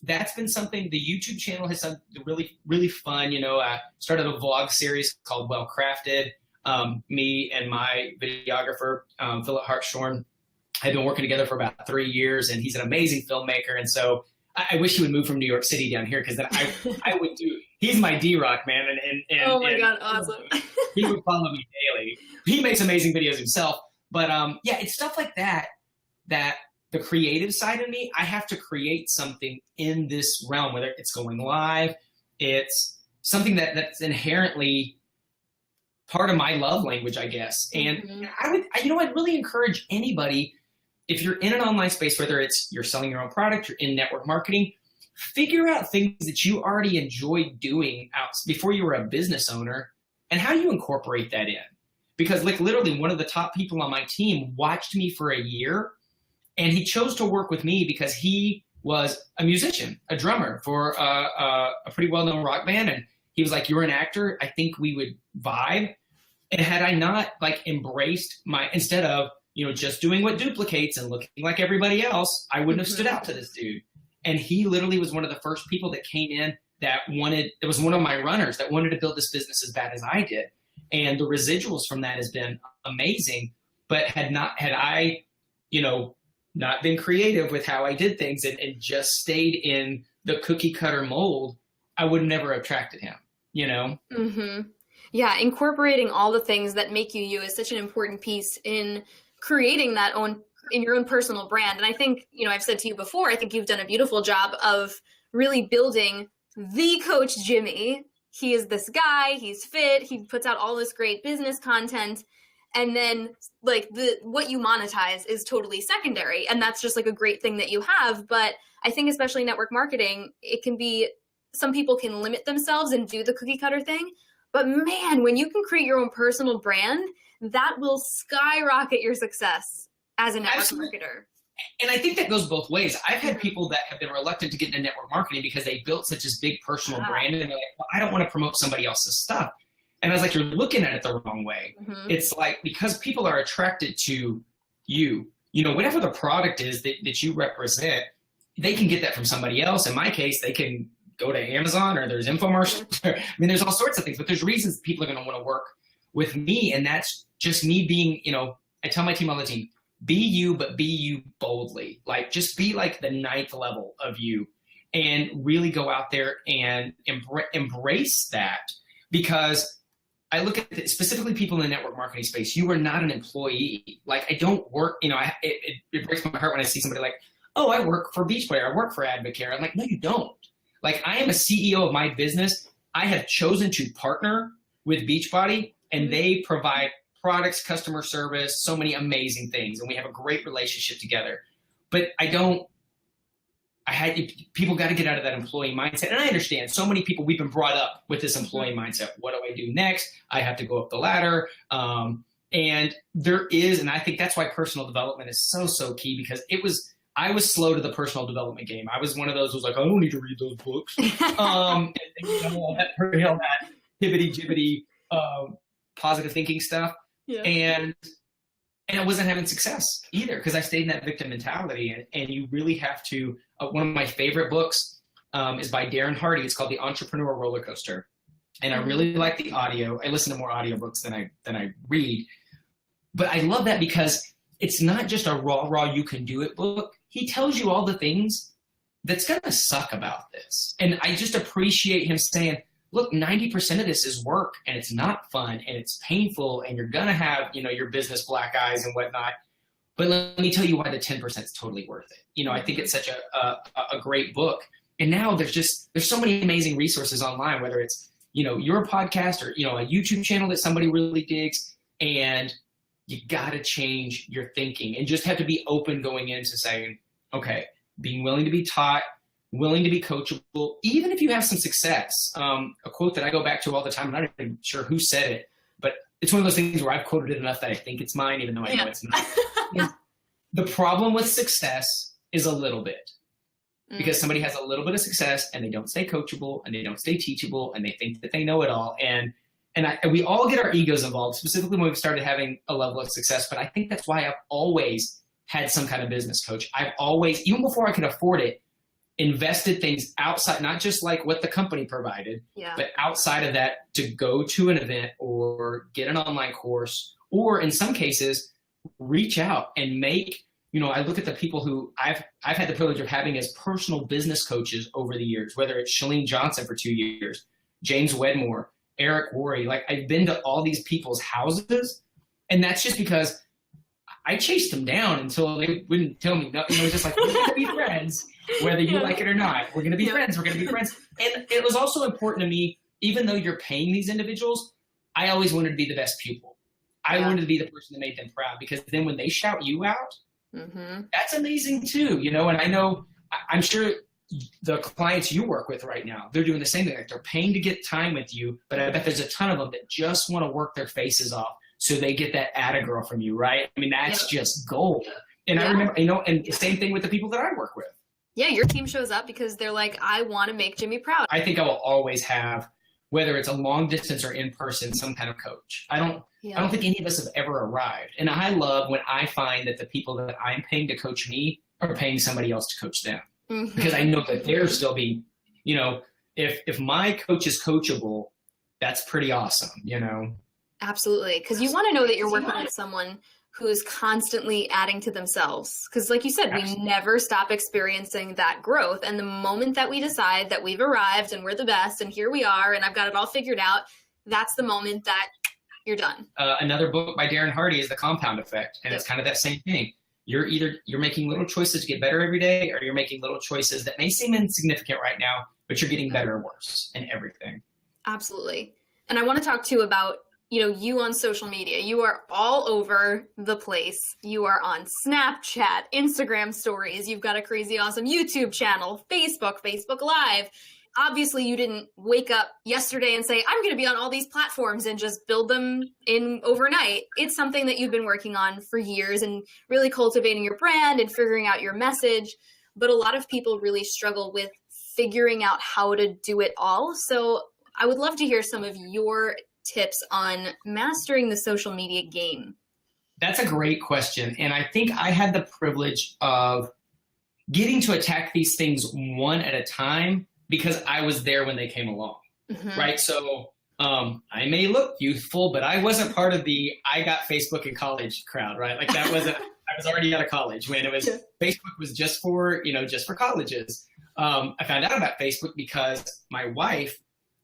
that's been something. The YouTube channel has done really, really fun. You know, I started a vlog series called Well Crafted. Me and my videographer, Philip Hartshorn, have been working together for about 3 years, and he's an amazing filmmaker. And so I wish he would move from New York City down here, because then I would do. He's my D-Rock, man. And oh my God, awesome. He would follow me daily. He makes amazing videos himself. But yeah, it's stuff like that the creative side of me, I have to create something in this realm, whether it's going live, it's something that's inherently part of my love language, I guess. And I'd really encourage anybody, if you're in an online space, whether it's you're selling your own product, you're in network marketing, figure out things that you already enjoyed doing before you were a business owner, and how do you incorporate that in? Because like literally one of the top people on my team watched me for a year, and he chose to work with me because he was a musician, a drummer for a pretty well-known rock band. And he was like, you're an actor, I think we would vibe. And had I not like embraced instead of, you know, just doing what duplicates and looking like everybody else, I wouldn't have stood out to this dude. And he literally was one of the first people that came in that was one of my runners that wanted to build this business as bad as I did. And the residuals from that has been amazing. But had I, you know, not been creative with how I did things and just stayed in the cookie cutter mold, I would never have attracted him, you know? Mm-hmm. Yeah, incorporating all the things that make you you is such an important piece in creating in your own personal brand. And I think, you know, I've said to you before, I think you've done a beautiful job of really building the Coach Jimmy. He is this guy, he's fit, he puts out all this great business content. And then like what you monetize is totally secondary. And that's just like a great thing that you have. But I think especially network marketing, it can be, some people can limit themselves and do the cookie cutter thing. But man, when you can create your own personal brand, that will skyrocket your success as a network marketer. And I think that goes both ways. I've had people that have been reluctant to get into network marketing because they built such a big personal brand, and they're like, well, I don't want to promote somebody else's stuff. And I was like, you're looking at it the wrong way. Mm-hmm. It's like, because people are attracted to you, you know, whatever the product is that you represent, they can get that from somebody else. In my case, they can go to Amazon, or there's infomercials. I mean, there's all sorts of things, but there's reasons people are going to want to work with me. And that's just me being, you know, I tell my team all the time, be you, but be you boldly. Like, just be like the 9th level of you, and really go out there and embrace that. Because I look at it, specifically people in the network marketing space, you are not an employee. Like, I don't work, you know, it breaks my heart when I see somebody like, oh, I work for Beachbody, I work for Advocare. I'm like, no, you don't. Like, I am a CEO of my business. I have chosen to partner with Beachbody, and they provide products, customer service, so many amazing things. And we have a great relationship together. But people got to get out of that employee mindset. And I understand so many people, we've been brought up with this employee mindset. What do I do next? I have to go up the ladder. And there is, and I think that's why personal development is so key, because I was slow to the personal development game. I was one of those who was like, I don't need to read those books. And you know, all that hibbity-jibbity positive thinking stuff. Yeah. And I wasn't having success either, because I stayed in that victim mentality. And you really have to, one of my favorite books is by Darren Hardy. It's called The Entrepreneur Roller Coaster. And I really like the audio. I listen to more audiobooks than I read. But I love that because it's not just a raw you can do it book. He tells you all the things that's going to suck about this. And I just appreciate him saying, look, 90% of this is work, and it's not fun, and it's painful, and you're going to have, you know, your business black eyes and whatnot. But let me tell you why the 10% is totally worth it. You know, I think it's such a great book. And now there's so many amazing resources online, whether it's, you know, your podcast or, you know, a YouTube channel that somebody really digs, and you got to change your thinking and just have to be open going into saying, okay, being willing to be taught, willing to be coachable, even if you have some success. A quote that I go back to all the time, I'm not even sure who said it, but it's one of those things where I've quoted it enough that I think it's mine, even though I know it's not. The problem with success is a little bit. because somebody has a little bit of success and they don't stay coachable and they don't stay teachable and they think that they know it all. And we all get our egos involved, specifically when we've started having a level of success. But I think that's why I've always had some kind of business coach. I've always, even before I could afford it, invested things outside, not just like what the company provided, but outside of that, to go to an event or get an online course, or in some cases, reach out and make, I look at the people who I've had the privilege of having as personal business coaches over the years, whether it's Chalene Johnson for 2 years, James Wedmore, Eric Worre. Like, I've been to all these people's houses, and that's just because I chased them down until they wouldn't tell me. It's just like, we're going to be friends, whether you like it or not. We're going to be friends. We're going to be friends. And it was also important to me, even though you're paying these individuals, I always wanted to be the best pupil. I wanted to be the person that made them proud, because then when they shout you out, that's amazing too, and I'm sure the clients you work with right now, they're doing the same thing. Like, they're paying to get time with you, but I bet there's a ton of them that just want to work their faces off so they get that atta girl from you, right? I mean, that's just gold. And I remember, and the same thing with the people that I work with. Yeah, your team shows up because they're like, I want to make Jimmy proud. I think I will always have, whether it's a long distance or in person, some kind of coach. I don't think any of us have ever arrived. And I love when I find that the people that I'm paying to coach me are paying somebody else to coach them. Because I know that they're still being, if my coach is coachable, that's pretty awesome, Absolutely. Because you want to know that you're working with someone who is constantly adding to themselves. Because like you said, we never stop experiencing that growth. And the moment that we decide that we've arrived and we're the best and here we are and I've got it all figured out, that's the moment that you're done. Another book by Darren Hardy is The Compound Effect. And it's kind of that same thing. You're making little choices to get better every day, or you're making little choices that may seem insignificant right now, but you're getting better or worse in everything. Absolutely. And I want to talk too about, you on social media. You are all over the place. You are on Snapchat, Instagram stories. You've got a crazy awesome YouTube channel, Facebook Live. Obviously, you didn't wake up yesterday and say, I'm going to be on all these platforms and just build them in overnight. It's something that you've been working on for years and really cultivating your brand and figuring out your message. But a lot of people really struggle with figuring out how to do it all. So I would love to hear some of your tips on mastering the social media game. That's a great question. And I think I had the privilege of getting to attack these things one at a time, because I was there when they came along, right? So I may look youthful, but I wasn't part of the I got Facebook in college crowd, right? Like, that wasn't, I was already out of college when it was, Facebook was just for colleges. I found out about Facebook because my wife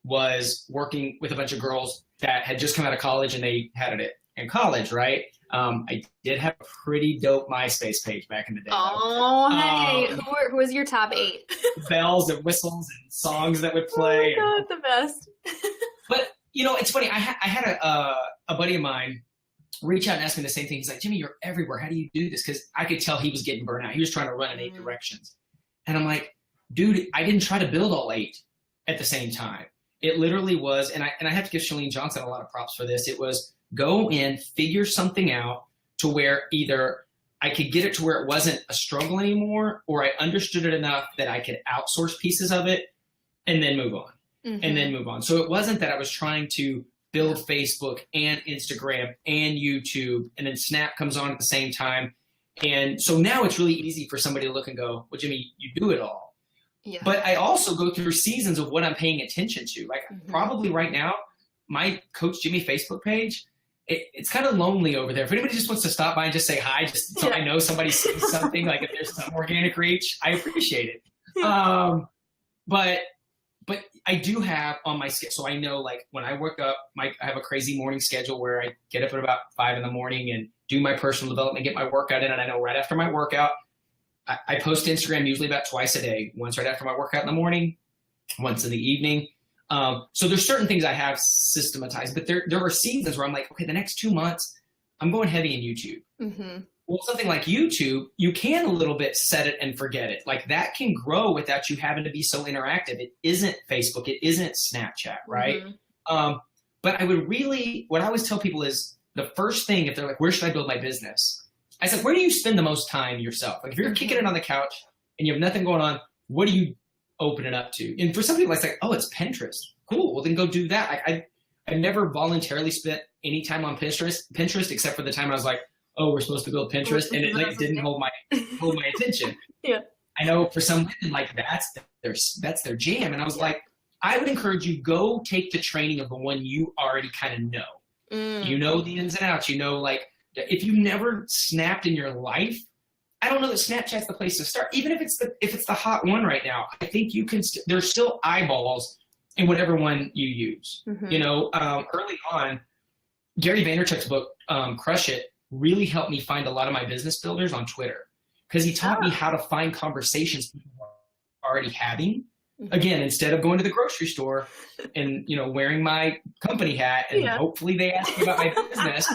was working with a bunch of girls that had just come out of college and they had it in college, right? I did have a pretty dope MySpace page back in the day. Oh, hey, who was your top 8? Bells and whistles and songs that would play. Oh my God, the best. But, it's funny. I had a buddy of mine reach out and ask me the same thing. He's like, Jimmy, you're everywhere. How do you do this? Because I could tell he was getting burnt out. He was trying to run in 8 directions. And I'm like, dude, I didn't try to build all 8 at the same time. It literally was, and I have to give Chalene Johnson a lot of props for this. It was go in, figure something out to where either I could get it to where it wasn't a struggle anymore, or I understood it enough that I could outsource pieces of it and then move on. And then move on. So it wasn't that I was trying to build Facebook and Instagram and YouTube, and then Snap comes on at the same time. And so now it's really easy for somebody to look and go, well, Jimmy, you do it all. Yeah. But I also go through seasons of what I'm paying attention to. Like probably right now, my Coach Jimmy Facebook page, it's kind of lonely over there. If anybody just wants to stop by and just say hi, just so I know somebody sees something, like if there's some organic reach, I appreciate it. But I do have on my schedule, so I know like when I wake up, I have a crazy morning schedule where I get up at about 5 in the morning and do my personal development, get my workout in. And I know right after my workout, I post to Instagram usually about twice a day, once right after my workout in the morning, once in the evening. So there's certain things I have systematized, but there are seasons where I'm like, okay, the next 2 months, I'm going heavy in YouTube. Mm-hmm. Well, something like YouTube, you can a little bit set it and forget it. Like that can grow without you having to be so interactive. It isn't Facebook. It isn't Snapchat, right? Mm-hmm. But I would really, what I always tell people is the first thing, if they're like, where should I build my business? I said, where do you spend the most time yourself? Like if you're kicking it on the couch and you have nothing going on, what do you open it up to? And for some people, it's like, oh, it's Pinterest. Cool. Well, then go do that. I never voluntarily spent any time on Pinterest except for the time I was like, oh, we're supposed to build Pinterest, and it like didn't hold my attention. Yeah. I know for some women, like that's their jam. And I was like, I would encourage you, go take the training of the one you already kind of know. You know the ins and outs. You know, like if you've never snapped in your life, I don't know that Snapchat's the place to start. Even if it's the hot one right now, I think you can. There's still eyeballs in whatever one you use. You know, early on, Gary Vaynerchuk's book, Crush It, really helped me find a lot of my business builders on Twitter, because he taught me how to find conversations people are already having. Again, instead of going to the grocery store and, you know, wearing my company hat and hopefully they ask me about my business,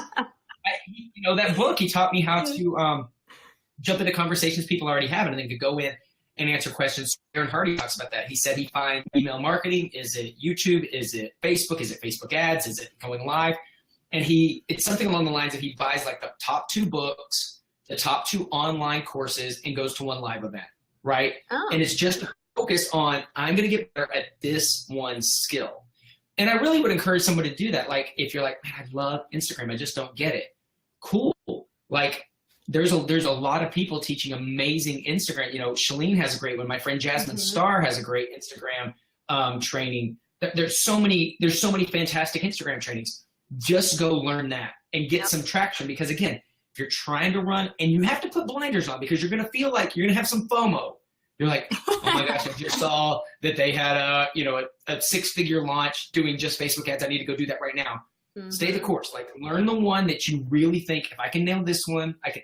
you know, that book, he taught me how to jump into conversations people already have, and then could go in and answer questions. Aaron Hardy talks about that. He said he finds email marketing. Is it YouTube? Is it Facebook? Is it Facebook ads? Is it going live? And it's something along the lines of he buys like the top 2 books, the top 2 online courses, and goes to one live event, right? And it's just focus on, I'm going to get better at this one skill. And I really would encourage someone to do that. Like, if you're like, man, I love Instagram, I just don't get it. Cool. Like, there's a lot of people teaching amazing Instagram. You know, Shalene has a great one. My friend Jasmine Starr has a great Instagram training. There's so many fantastic Instagram trainings. Just go learn that and get some traction, because again, if you're trying to run, and you have to put blinders on, because you're going to feel like you're going to have some FOMO. You're like, oh my gosh, I just saw that they had a 6-figure launch doing just Facebook ads. I need to go do that right now. Stay the course. Like, learn the one that you really think, if I can nail this one, I can.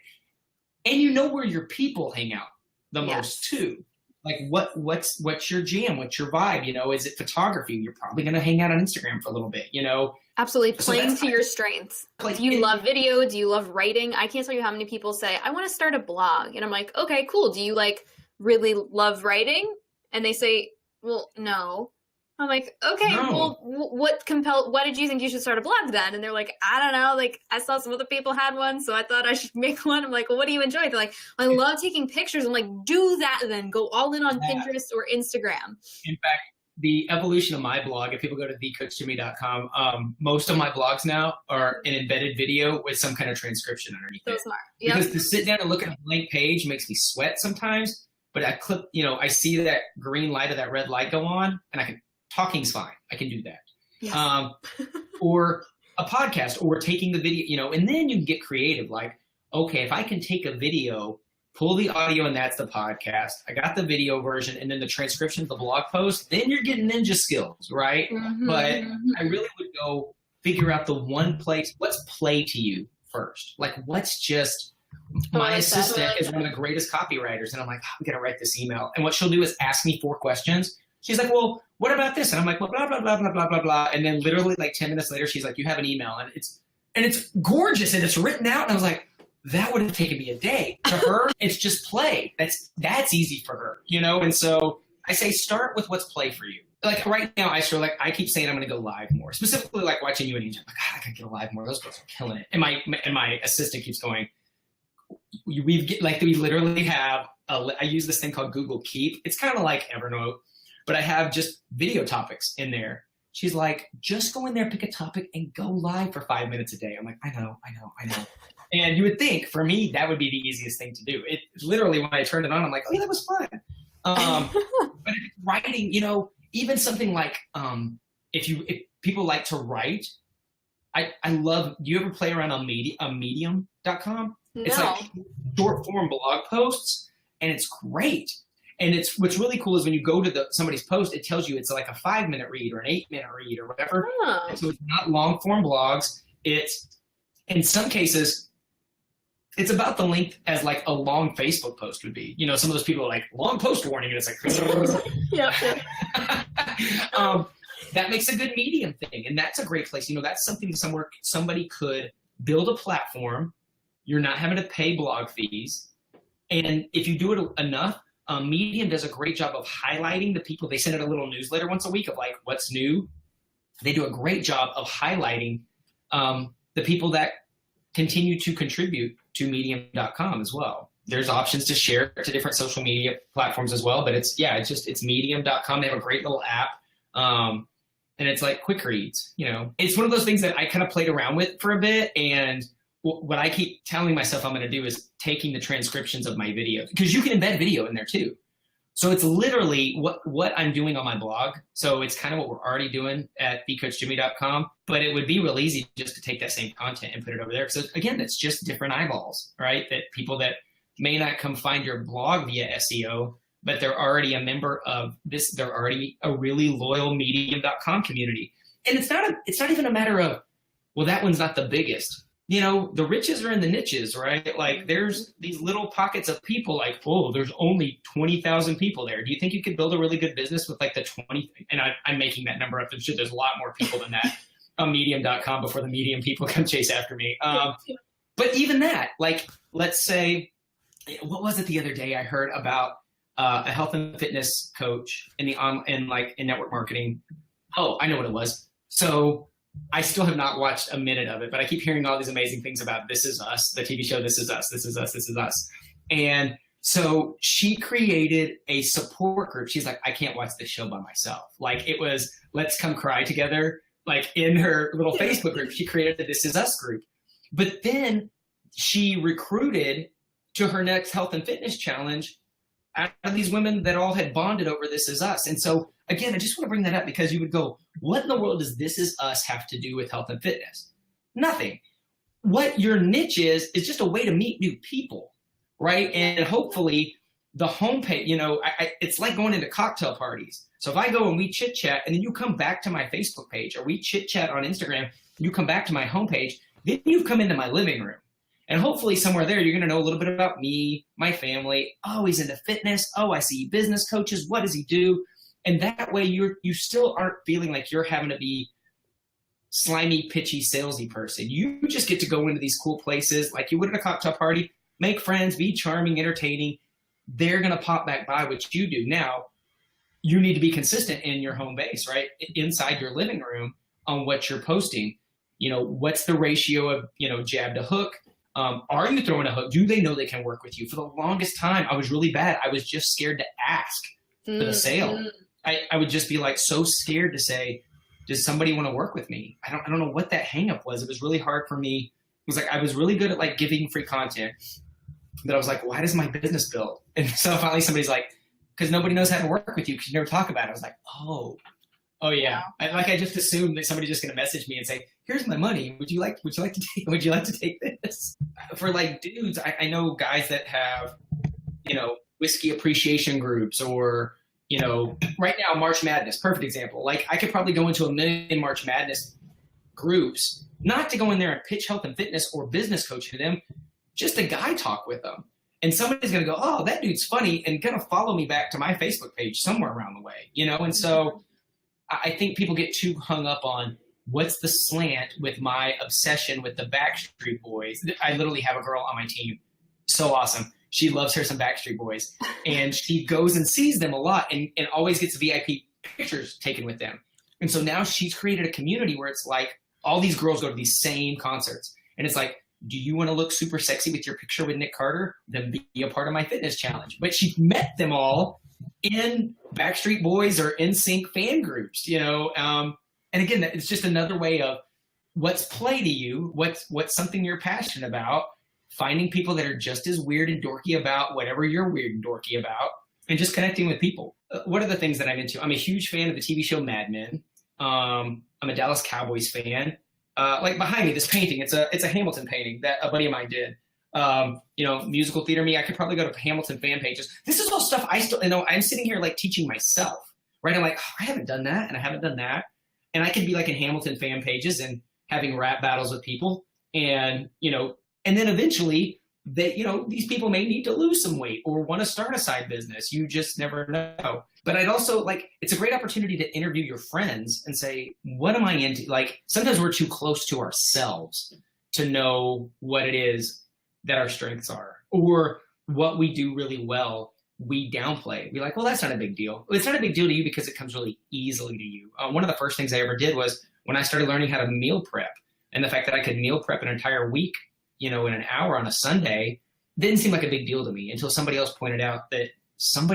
And you know where your people hang out the most too. Like, what's your jam? What's your vibe? You know, is it photography? You're probably going to hang out on Instagram for a little bit, you know? Absolutely. Playing to your strengths. Like, do you love video? Do you love writing? I can't tell you how many people say, I want to start a blog. And I'm like, okay, cool. Do you like really love writing? And they say, well, no. I'm like, okay, well, why did you think you should start a blog then? And they're like, I don't know. Like, I saw some other people had one, so I thought I should make one. I'm like, well, what do you enjoy? They're like, I love taking pictures. I'm like, do that then. Go all in on Pinterest or Instagram. In fact, the evolution of my blog, if people go to thecoachjimmy.com, most of my blogs now are an embedded video with some kind of transcription underneath it. Smart. Because to sit down and look at a blank page makes me sweat sometimes. But I clip, I see that green light or that red light go on, and talking's fine. I can do that. Yes. Or a podcast, or taking the video, and then you can get creative. Like, okay, if I can take a video, pull the audio, and that's the podcast. I got the video version, and then the transcription of the blog post. Then you're getting ninja skills, right? But I really would go figure out the one place. What's play to you first? Like, what's just. My assistant is one of the greatest copywriters, and I'm like, I'm going to write this email. And what she'll do is ask me 4 questions. She's like, well, what about this? And I'm like, well, blah, blah, blah, blah, blah, blah, blah. And then literally like 10 minutes later, she's like, you have an email. And it's gorgeous, and it's written out. And I was like, that would have taken me a day. To her, it's just play. That's easy for her, And so I say, start with what's play for you. Like right now, I keep saying I'm going to go live more. Specifically, like watching you and Angel. I'm like, God, I got to get live more. Those girls are killing it. And my assistant keeps going, we literally have I use this thing called Google Keep. It's kind of like Evernote, but I have just video topics in there. She's like, just go in there, pick a topic, and go live for 5 minutes a day. I'm like, I know. And you would think for me that would be the easiest thing to do. It literally, when I turned it on, I'm like, oh yeah, that was fun. But if it's writing, even something like if people like to write, I love. Do you ever play around on Medium.com? No. It's like short form blog posts, and it's great. And what's really cool is when you go to somebody's post, it tells you it's like a 5-minute read or an 8-minute read or whatever. Oh. So it's not long form blogs. It's in some cases, it's about the length as like a long Facebook post would be. Some of those people are like, long post warning, and it's like, yeah. That makes a good medium thing, and that's a great place. That's something somewhere somebody could build a platform. You're not having to pay blog fees. And if you do it enough, Medium does a great job of highlighting the people. They send out a little newsletter once a week of like, what's new. They do a great job of highlighting the people that continue to contribute to Medium.com as well. there's options to share to different social media platforms as well. But it's medium.com. They have a great little app. And it's like quick reads, it's one of those things that I kind of played around with for a bit. And what I keep telling myself I'm going to do is taking the transcriptions of my videos, because you can embed video in there too. So it's literally what I'm doing on my blog. So it's kind of what we're already doing at becoachjimmy.com, but it would be real easy just to take that same content and put it over there. So again, it's just different eyeballs, right? That people that may not come find your blog via SEO, but they're already a member of this. They're already a really loyal medium.com community. And it's not even a matter of, well, that one's not the biggest. The riches are in the niches, right? Like there's these little pockets of people like, oh, there's only 20,000 people there. Do you think you could build a really good business with like the 20? And I'm making that number up. There's a lot more people than that on medium.com before the Medium people come chase after me. But even that, like, let's say, what was it the other day I heard about a health and fitness coach in network marketing. Oh, I know what it was. So I still have not watched a minute of it, but I keep hearing all these amazing things about This Is Us, the TV show This Is Us, This Is Us, This Is Us. And so she created a support group. She's like, I can't watch this show by myself. Like it was, let's come cry together. Like in her little Facebook group, she created the This Is Us group. But then she recruited to her next health and fitness challenge out of these women that all had bonded over This Is Us. And so again, I just want to bring that up because you would go, what in the world does This Is Us have to do with health and fitness? Nothing. What your niche is just a way to meet new people, right? And hopefully the homepage, it's like going into cocktail parties. So if I go and we chit chat and then you come back to my Facebook page, or we chit chat on Instagram, you come back to my homepage, then you've come into my living room. And hopefully somewhere there, you're going to know a little bit about me, my family. Oh, he's into fitness. Oh, I see business coaches. What does he do? And that way you still aren't feeling like you're having to be slimy, pitchy, salesy person. You just get to go into these cool places like you would at a cocktail party, make friends, be charming, entertaining. They're going to pop back by what you do. Now, you need to be consistent in your home base, right? Inside your living room on what you're posting. What's the ratio of, jab to hook? Are you throwing a hook? Do they know they can work with you? For the longest time, I was really bad. I was just scared to ask for the sale. I would just be like so scared to say, does somebody want to work with me? I don't know what that hang up was. It was really hard for me. It was like, I was really good at like giving free content, but I was like, why does my business build? And so finally somebody's like, because nobody knows how to work with you because you never talk about it. I was like, oh yeah. I just assumed that somebody's just going to message me and say, here's my money. Would you like to take this? For like dudes, I know guys that have, whiskey appreciation groups or, right now March Madness, perfect example. Like I could probably go into a million March Madness groups, not to go in there and pitch health and fitness or business coach to them, just a guy talk with them. And somebody's going to go, oh, that dude's funny, and kind of follow me back to my Facebook page somewhere around the way, And so I think people get too hung up on what's the slant with my obsession with the Backstreet Boys. I literally have a girl on my team. So awesome. She loves her some Backstreet Boys. And she goes and sees them a lot and always gets VIP pictures taken with them. And so now she's created a community where it's like all these girls go to these same concerts. And it's like, do you want to look super sexy with your picture with Nick Carter? Then be a part of my fitness challenge. But she met them all in Backstreet Boys or NSYNC fan groups, and again, it's just another way of what's play to you, what's something you're passionate about, finding people that are just as weird and dorky about whatever you're weird and dorky about, and just connecting with people. What are the things that I'm into? I'm a huge fan of the TV show Mad Men. I'm a Dallas Cowboys fan. Like behind me, this painting, it's a Hamilton painting that a buddy of mine did. Musical theater me, I could probably go to Hamilton fan pages. This is all stuff I still, I'm sitting here like teaching myself, right? I'm like, oh, I haven't done that and I haven't done that. And I could be like in Hamilton fan pages and having rap battles with people. And, and then eventually they, these people may need to lose some weight or want to start a side business. You just never know. But I'd also it's a great opportunity to interview your friends and say, what am I into? Like sometimes we're too close to ourselves to know what it is that our strengths are or what we do really well. We downplay. We're like, well, that's not a big deal. Well, it's not a big deal to you because it comes really easily to you. One of the first things I ever did was when I started learning how to meal prep, and the fact that I could meal prep an entire week, in an hour on a Sunday, didn't seem like a big deal to me until somebody else pointed out that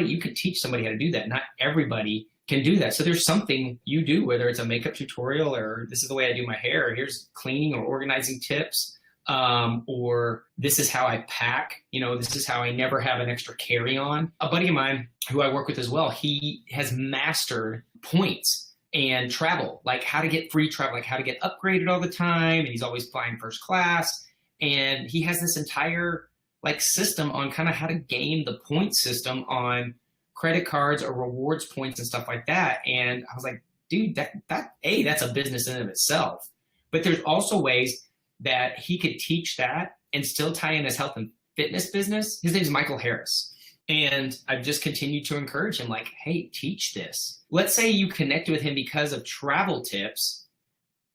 you could teach somebody how to do that. Not everybody can do that. So there's something you do, whether it's a makeup tutorial or this is the way I do my hair, or here's cleaning or organizing tips, or this is how I pack, this is how I never have an extra carry-on. A buddy of mine who I work with as well, he has mastered points and travel, like how to get free travel, like how to get upgraded all the time. And he's always flying first class. And he has this entire system on kind of how to game the point system on credit cards or rewards points and stuff like that. And I was like, dude, that's a business in and of itself. But there's also ways that he could teach that and still tie in his health and fitness business. His name is Michael Harris. And I've just continued to encourage him, like, hey, teach this. Let's say you connect with him because of travel tips,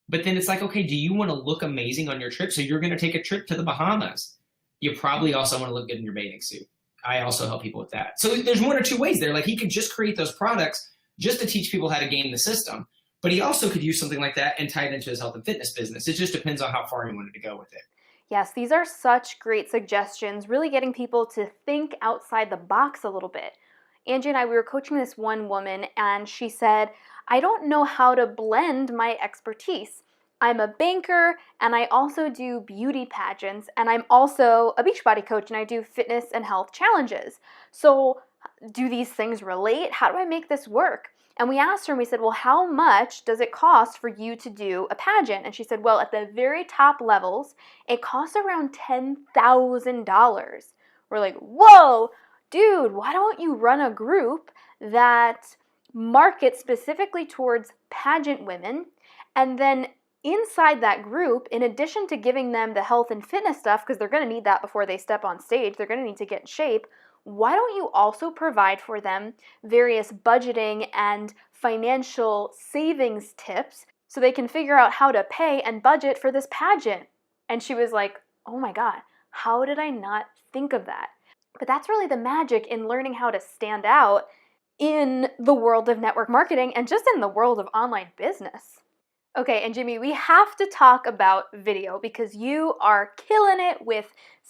but then it's like, okay, do you want to look amazing on your trip? So you're going to take a trip to the Bahamas. You probably also want to look good in your bathing suit. I also help people with that. So there's one or two ways there. Like, he could just create those products just to teach people how to game the system. But he also could use something like that and tie it into his health and fitness business. It just depends on how far he wanted to go with it. Yes, these are such great suggestions, really getting people to think outside the box a little bit. Angie and I, we were coaching this one woman, and she said, I don't know how to blend my expertise. I'm a banker, and I also do beauty pageants, and I'm also a Beachbody coach, and I do fitness and health challenges. So do these things relate? How do I make this work? And we asked her, and we said, well, how much does it cost for you to do a pageant? And she said, well, at the very top levels, it costs around $10,000. We're like, whoa, dude, why don't you run a group that markets specifically towards pageant women? And then inside that group, in addition to giving them the health and fitness stuff, because they're going to need that before they step on stage, they're going to need to get in shape, why don't you also provide for them various budgeting and financial savings tips so they can figure out how to pay and budget for this pageant? And she was like, oh my God, how did I not think of that? But that's really the magic in learning how to stand out in the world of network marketing and just in the world of online business. Okay, and Jimmy, we have to talk about video because you are killing it with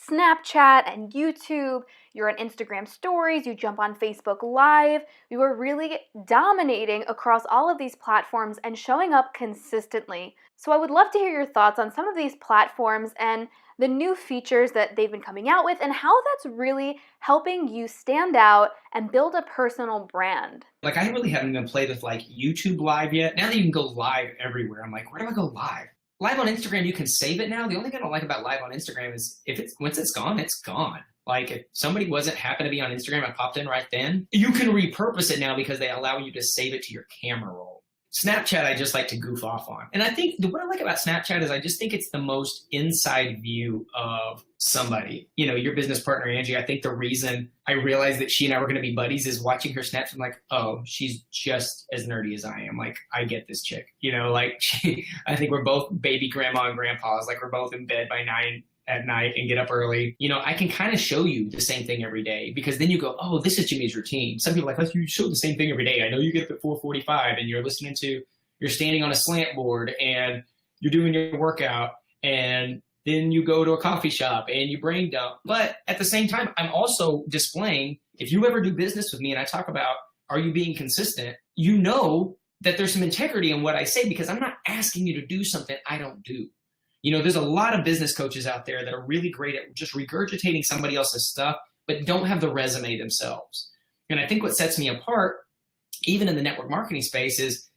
Snapchat and YouTube. You're on Instagram stories, you jump on Facebook Live. You are really dominating across all of these platforms and showing up consistently. So I would love to hear your thoughts on some of these platforms and the new features that they've been coming out with and how that's really helping you stand out and build a personal brand. Like, I really haven't even played with YouTube Live yet. Now that you can go live everywhere, I'm like, where do I go live? Live on Instagram, you can save it now. The only thing I don't like about live on Instagram is once it's gone, it's gone. Like, if somebody happened to be on Instagram and popped in right then, you can repurpose it now because they allow you to save it to your camera roll. Snapchat, I just like to goof off on. And I think what I like about Snapchat is I just think it's the most inside view of somebody. Your business partner, Angie, I think the reason I realized that she and I were going to be buddies is watching her snaps. I'm like, oh, she's just as nerdy as I am. Like, I get this chick. I think we're both baby grandma and grandpas. Like, we're both in bed by 9 at night and get up early. I can kind of show you the same thing every day because then you go, oh, this is Jimmy's routine. Some people are like, you show the same thing every day. I know you get up at 4:45 and you're standing on a slant board and you're doing your workout and then you go to a coffee shop and you brain dump. But at the same time, I'm also displaying, if you ever do business with me and I talk about, are you being consistent? You know that there's some integrity in what I say because I'm not asking you to do something I don't do. There's a lot of business coaches out there that are really great at just regurgitating somebody else's stuff, but don't have the resume themselves. And I think what sets me apart, even in the network marketing space, is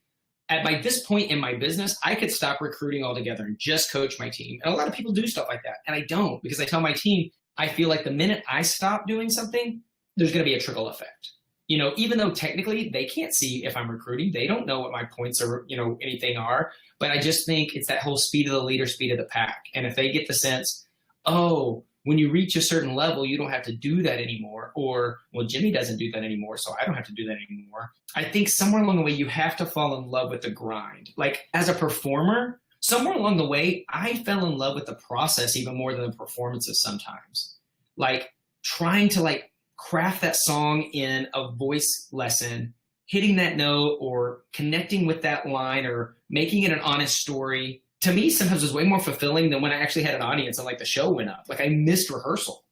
by this point in my business, I could stop recruiting altogether and just coach my team. And a lot of people do stuff like that. And I don't, because I tell my team, I feel like the minute I stop doing something, there's going to be a trickle effect. Even though technically they can't see if I'm recruiting, they don't know what my points or, anything are. But I just think it's that whole speed of the leader, speed of the pack. And if they get the sense, oh, when you reach a certain level, you don't have to do that anymore. Or, well, Jimmy doesn't do that anymore, so I don't have to do that anymore. I think somewhere along the way, you have to fall in love with the grind. Like, as a performer, somewhere along the way, I fell in love with the process even more than the performances sometimes. Like, trying to craft that song in a voice lesson, hitting that note or connecting with that line or making it an honest story, to me sometimes was way more fulfilling than when I actually had an audience and the show went up. I missed rehearsal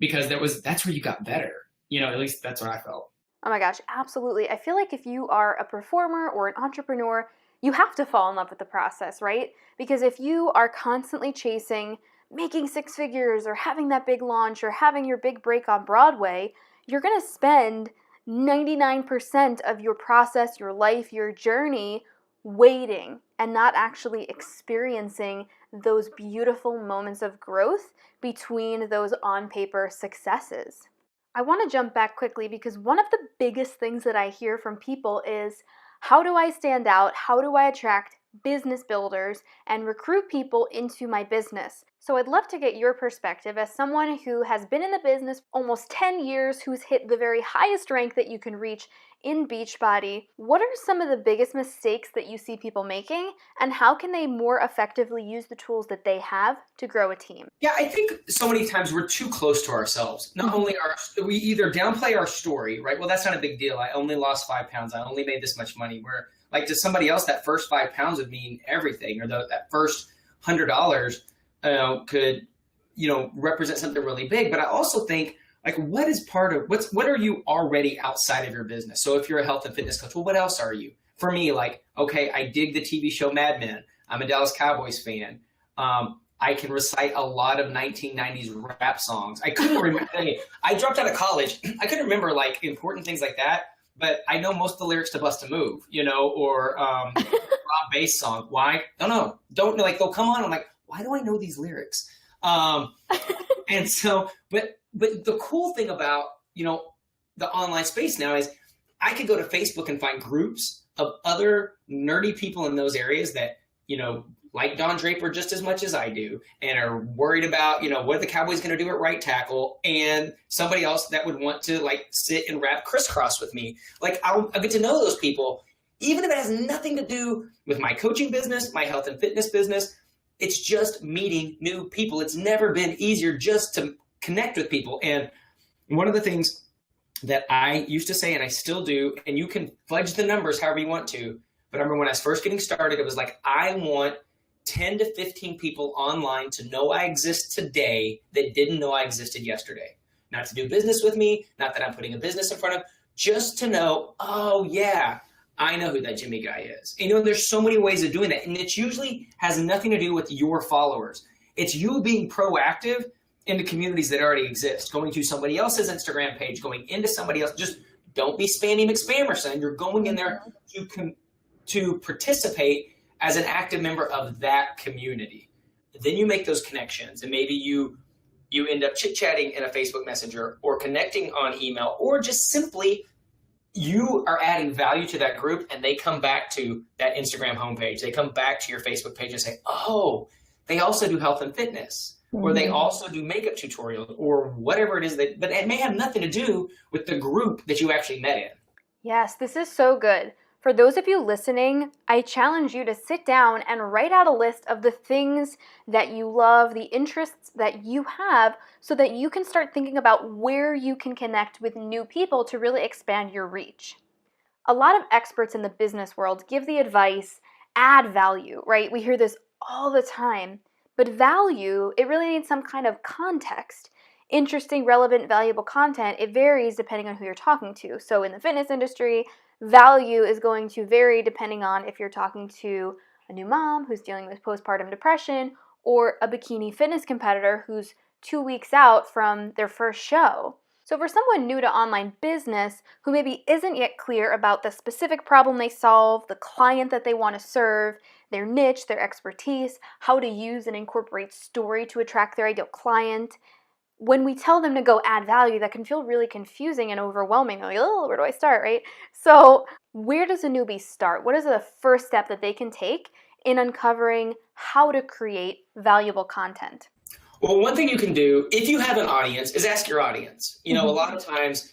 because that's where you got better. At least that's what I felt. Oh my gosh, absolutely. I feel like if you are a performer or an entrepreneur, you have to fall in love with the process, right? Because if you are constantly chasing making six figures or having that big launch or having your big break on Broadway, you're going to spend 99% of your process, your life, your journey waiting and not actually experiencing those beautiful moments of growth between those on paper successes. I want to jump back quickly because one of the biggest things that I hear from people is, how do I stand out? How do I attract business builders and recruit people into my business? So I'd love to get your perspective as someone who has been in the business almost 10 years, who's hit the very highest rank that you can reach in Beachbody. What are some of the biggest mistakes that you see people making, and how can they more effectively use the tools that they have to grow a team? Yeah, I think so many times we're too close to ourselves. Not only we either downplay our story, right? Well, that's not a big deal. I only lost 5 pounds. I only made this much money. Where like to somebody else, that first 5 pounds would mean everything, or that first $100 could, represent something really big. But I also think, like, what is part of what are you already outside of your business? So if you're a health and fitness coach, well, what else are you? For me, like, okay, I dig the TV show Mad Men. I'm a Dallas Cowboys fan. I can recite a lot of 1990s rap songs. I couldn't remember. I dropped out of college. I couldn't remember like important things like that. But I know most of the lyrics to Bust a Move, or Rob Bass song. Why? Don't know. Don't know. Like, they'll come on. I'm like, why do I know these lyrics? And so, but the cool thing about, the online space now is I could go to Facebook and find groups of other nerdy people in those areas that, like Don Draper just as much as I do, and are worried about, what are the Cowboys going to do at right tackle, and somebody else that would want to like sit and rap crisscross with me. Like, I'll get to know those people, even if it has nothing to do with my coaching business, my health and fitness business. It's just meeting new people. It's never been easier just to connect with people. And one of the things that I used to say, and I still do, and you can fudge the numbers however you want to, but I remember when I was first getting started, it was like, I want 10 to 15 people online to know I exist today that didn't know I existed yesterday. Not to do business with me, not that I'm putting a business in front of, just to know, oh yeah, I know who that Jimmy guy is. There's so many ways of doing that. And it usually has nothing to do with your followers. It's you being proactive into communities that already exist, going to somebody else's Instagram page, going into somebody else. Just don't be Spammy McSpammerson. You're going in there to participate as an active member of that community. Then you make those connections, and maybe you end up chit-chatting in a Facebook Messenger or connecting on email, or just simply you are adding value to that group, and they come back to that Instagram homepage. They come back to your Facebook page and say, oh, they also do health and fitness, or they also do makeup tutorials, or whatever it is but it may have nothing to do with the group that you actually met in. Yes, this is so good. For those of you listening, I challenge you to sit down and write out a list of the things that you love, the interests that you have, so that you can start thinking about where you can connect with new people to really expand your reach. A lot of experts in the business world give the advice, add value, right? We hear this all the time, but value, it really needs some kind of context. Interesting, relevant, valuable content, it varies depending on who you're talking to. So in the fitness industry, value is going to vary depending on if you're talking to a new mom who's dealing with postpartum depression, or a bikini fitness competitor who's 2 weeks out from their first show. So for someone new to online business who maybe isn't yet clear about the specific problem they solve, the client that they want to serve, their niche, their expertise, how to use and incorporate story to attract their ideal client, when we tell them to go add value, that can feel really confusing and overwhelming. Like, oh, where do I start, right? So where does a newbie start? What is the first step that they can take in uncovering how to create valuable content? Well, one thing you can do, if you have an audience, is ask your audience. A lot of times,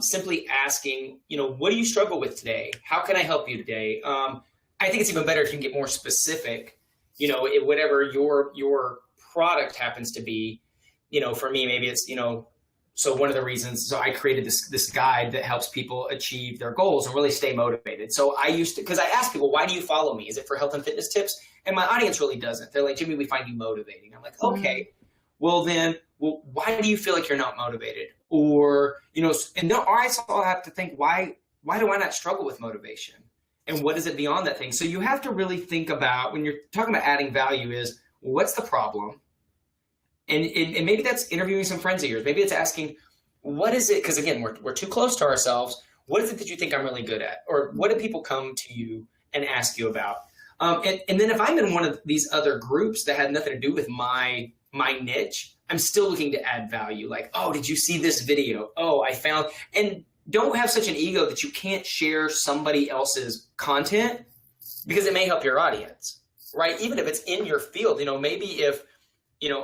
simply asking, what do you struggle with today? How can I help you today? I think it's even better if you can get more specific, whatever your product happens to be. For me, maybe it's, so one of the reasons, so I created this guide that helps people achieve their goals and really stay motivated. So because I ask people, why do you follow me? Is it for health and fitness tips? And my audience really doesn't. They're like, Jimmy, we find you motivating. I'm like, okay, well, then, why do you feel like you're not motivated? Or, and then I also have to think, why do I not struggle with motivation? And what is it beyond that thing? So you have to really think about, when you're talking about adding value, is what's the problem? And maybe that's interviewing some friends of yours. Maybe it's asking, what is it? Because again, we're too close to ourselves. What is it that you think I'm really good at? Or what do people come to you and ask you about? And then if I'm in one of these other groups that had nothing to do with my niche, I'm still looking to add value. Like, oh, did you see this video? Oh, I found, and don't have such an ego that you can't share somebody else's content because it may help your audience, right? Even if it's in your field, maybe if,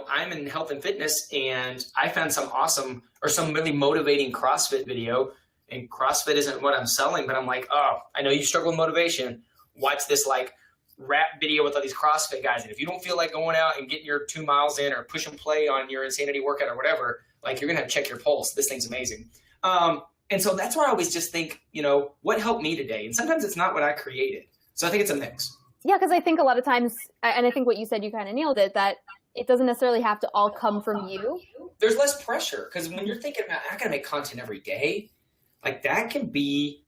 I'm in health and fitness and I found some awesome or some really motivating CrossFit video, and CrossFit isn't what I'm selling, but I'm like, oh, I know you struggle with motivation. Watch this like rap video with all these CrossFit guys. And if you don't feel like going out and getting your 2 miles in or push and play on your insanity workout or whatever, like you're going to have to check your pulse. This thing's amazing. And so that's where I always just think, what helped me today? And sometimes it's not what I created. So I think it's a mix. Yeah, because I think a lot of times, and I think what you said, you kind of nailed it, that it doesn't necessarily have to all come from you. There's less pressure because when you're thinking about, I got to make content every day, like that can be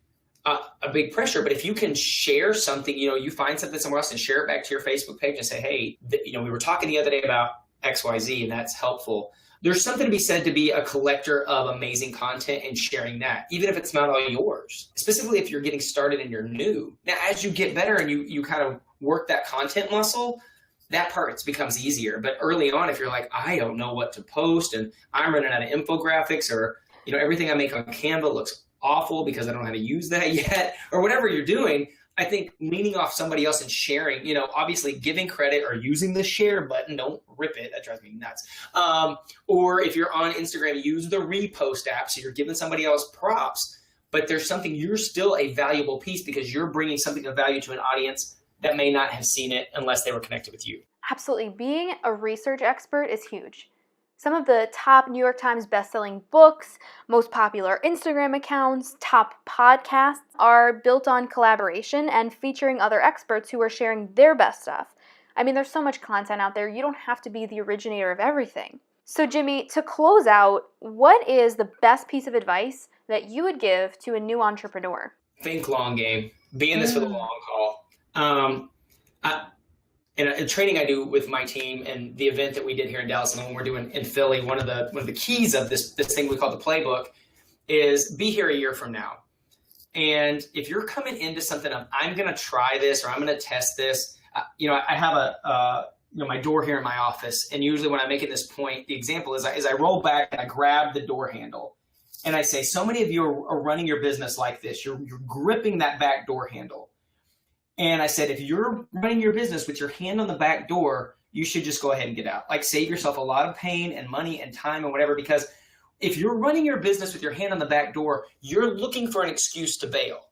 a big pressure. But if you can share something, you find something somewhere else and share it back to your Facebook page and say, hey, we were talking the other day about XYZ and that's helpful. There's something to be said to be a collector of amazing content and sharing that, even if it's not all yours, specifically if you're getting started and you're new. Now, as you get better and you kind of work that content muscle, that part becomes easier. But early on, if you're like, I don't know what to post and I'm running out of infographics, or, everything I make on Canva looks awful because I don't know how to use that yet, or whatever you're doing, I think leaning off somebody else and sharing, obviously giving credit or using the share button, don't rip it. That drives me nuts. Or if you're on Instagram, use the repost app. So you're giving somebody else props, but there's something, you're still a valuable piece because you're bringing something of value to an audience that may not have seen it unless they were connected with you. Absolutely. Being a research expert is huge. Some of the top New York Times bestselling books, most popular Instagram accounts, top podcasts are built on collaboration and featuring other experts who are sharing their best stuff. I mean, there's so much content out there. You don't have to be the originator of everything. So Jimmy, to close out, what is the best piece of advice that you would give to a new entrepreneur? Think long game. Be in this for the long haul. In a training I do with my team and the event that we did here in Dallas and when we're doing in Philly, one of the keys of this thing we call the playbook is be here a year from now. And if you're coming into something of, I'm going to try this or I'm going to test this, I have my door here in my office. And usually when I'm making this point, the example is I roll back and I grab the door handle and I say, so many of you are running your business like this. You're gripping that back door handle. And I said, if you're running your business with your hand on the back door, you should just go ahead and get out. Like save yourself a lot of pain and money and time and whatever, because if you're running your business with your hand on the back door, you're looking for an excuse to bail.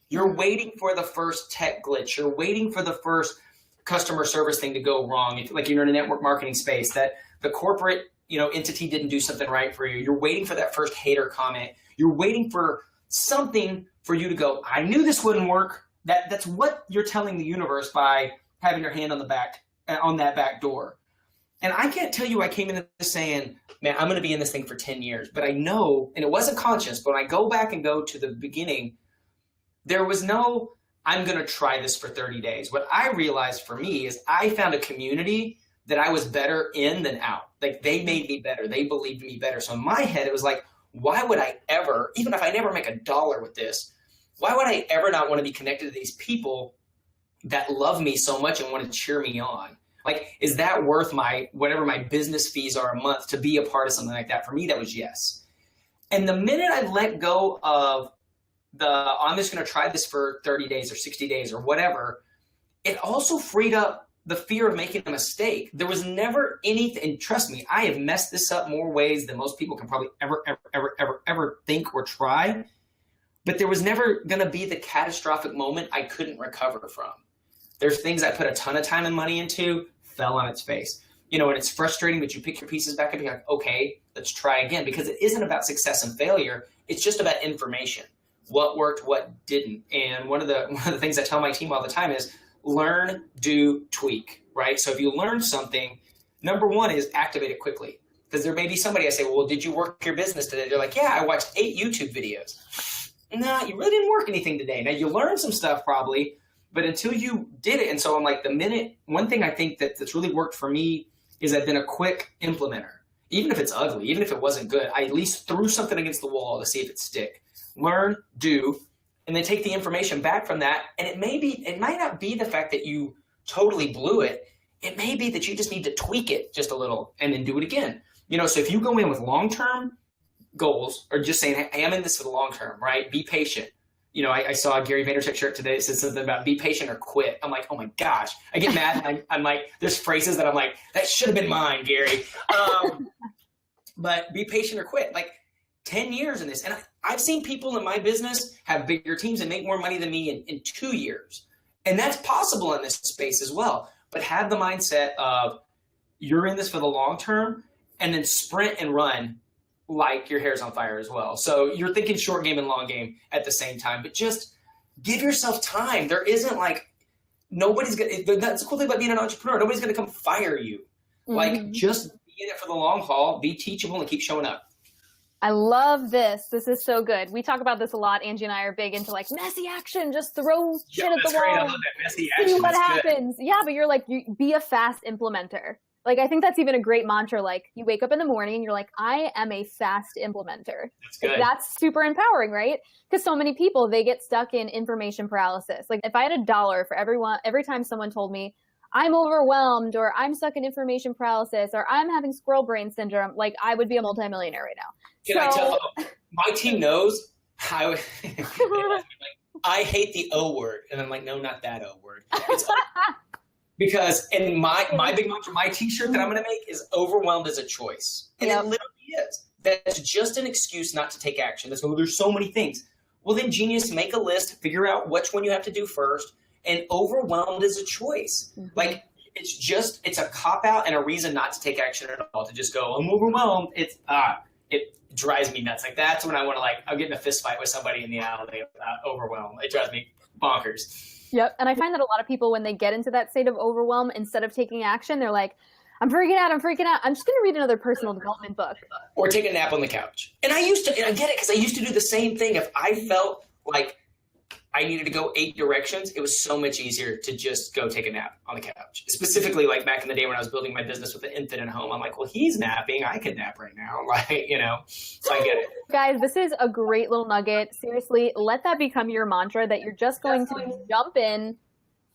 You're waiting for the first tech glitch. You're waiting for the first customer service thing to go wrong. If, like you're in a network marketing space, that the corporate entity didn't do something right for you. You're waiting for that first hater comment. You're waiting for something for you to go, I knew this wouldn't work. That's what you're telling the universe by having your hand on that back door. And I can't tell you I came into this saying, man, I'm going to be in this thing for 10 years. But I know, and it wasn't conscious, but when I go back and go to the beginning, there was no, I'm going to try this for 30 days. What I realized for me is I found a community that I was better in than out. Like they made me better. They believed me better. So in my head, it was like, why would I ever, even if I never make $1 with this, why would I ever not want to be connected to these people that love me so much and want to cheer me on? Like, is that worth whatever my business fees are a month to be a part of something like that? For me, that was yes. And the minute I let go of I'm just going to try this for 30 days or 60 days or whatever, it also freed up the fear of making a mistake. There was never anything, and trust me, I have messed this up more ways than most people can probably ever think or try. But there was never going to be the catastrophic moment I couldn't recover from. There's things I put a ton of time and money into, fell on its face. And it's frustrating, but you pick your pieces back up and you're like, okay, let's try again. Because it isn't about success and failure. It's just about information. What worked, what didn't. And one of the things I tell my team all the time is learn, do, tweak, right? So if you learn something, number one is activate it quickly. Because there may be somebody I say, well, did you work your business today? They're like, yeah, I watched 8 YouTube videos. Nah, you really didn't work anything today. Now, you learned some stuff probably, but until you did it. And so I'm like, one thing I think that's really worked for me is I've been a quick implementer. Even if it's ugly, even if it wasn't good, I at least threw something against the wall to see if it stick. Learn, do, and then take the information back from that. And it might not be the fact that you totally blew it. It may be that you just need to tweak it just a little and then do it again. So if you go in with long-term goals or just saying, hey, I'm in this for the long term, right? Be patient. I saw a Gary Vaynerchuk shirt today that said something about be patient or quit. I'm like, oh my gosh. I get mad. And I'm like, there's phrases that I'm like, that should have been mine, Gary. But be patient or quit. Like 10 years in this. And I've seen people in my business have bigger teams and make more money than me in 2 years. And that's possible in this space as well. But have the mindset of you're in this for the long term and then sprint and run like your hair's on fire as well. So you're thinking short game and long game at the same time, but just give yourself time. There isn't like, that's the cool thing about being an entrepreneur. Nobody's going to come fire you. Mm-hmm. Like just be in it for the long haul, be teachable and keep showing up. I love this. This is so good. We talk about this a lot. Angie and I are big into like messy action. Just throw shit at the wall. Great. I love that messy action. See what happens. Good. Yeah, but you're like, be a fast implementer. Like, I think that's even a great mantra. Like, you wake up in the morning and you're like, I am a fast implementer. That's good. Like, that's super empowering, right? Because so many people, they get stuck in information paralysis. Like, if I had $1 for every time someone told me, I'm overwhelmed, or I'm stuck in information paralysis, or I'm having squirrel brain syndrome, like, I would be a multimillionaire right now. Can I tell my team knows how I hate the O word. And I'm like, no, not that O word. It's because in my big mantra, my t-shirt that I'm going to make is overwhelmed as a choice. And It literally is. That's just an excuse not to take action. There's so many things. Well, then genius, make a list, figure out which one you have to do first. And overwhelmed is a choice. Mm-hmm. Like it's a cop out and a reason not to take action at all. To just go, I'm overwhelmed. It drives me nuts. Like that's when I want to I'll get in a fist fight with somebody in the alley about overwhelm. It drives me bonkers. Yep. And I find that a lot of people, when they get into that state of overwhelm, instead of taking action, they're like, I'm freaking out. I'm just going to read another personal development book. Or take a nap on the couch. And I get it because I used to do the same thing. If I felt like I needed to go 8 directions, it was so much easier to just go take a nap on the couch. Specifically, like back in the day when I was building my business with an infant at home, I'm like, well, he's napping. I could nap right now. So I get it. Guys, this is a great little nugget. Seriously, let that become your mantra, that you're just going to jump in,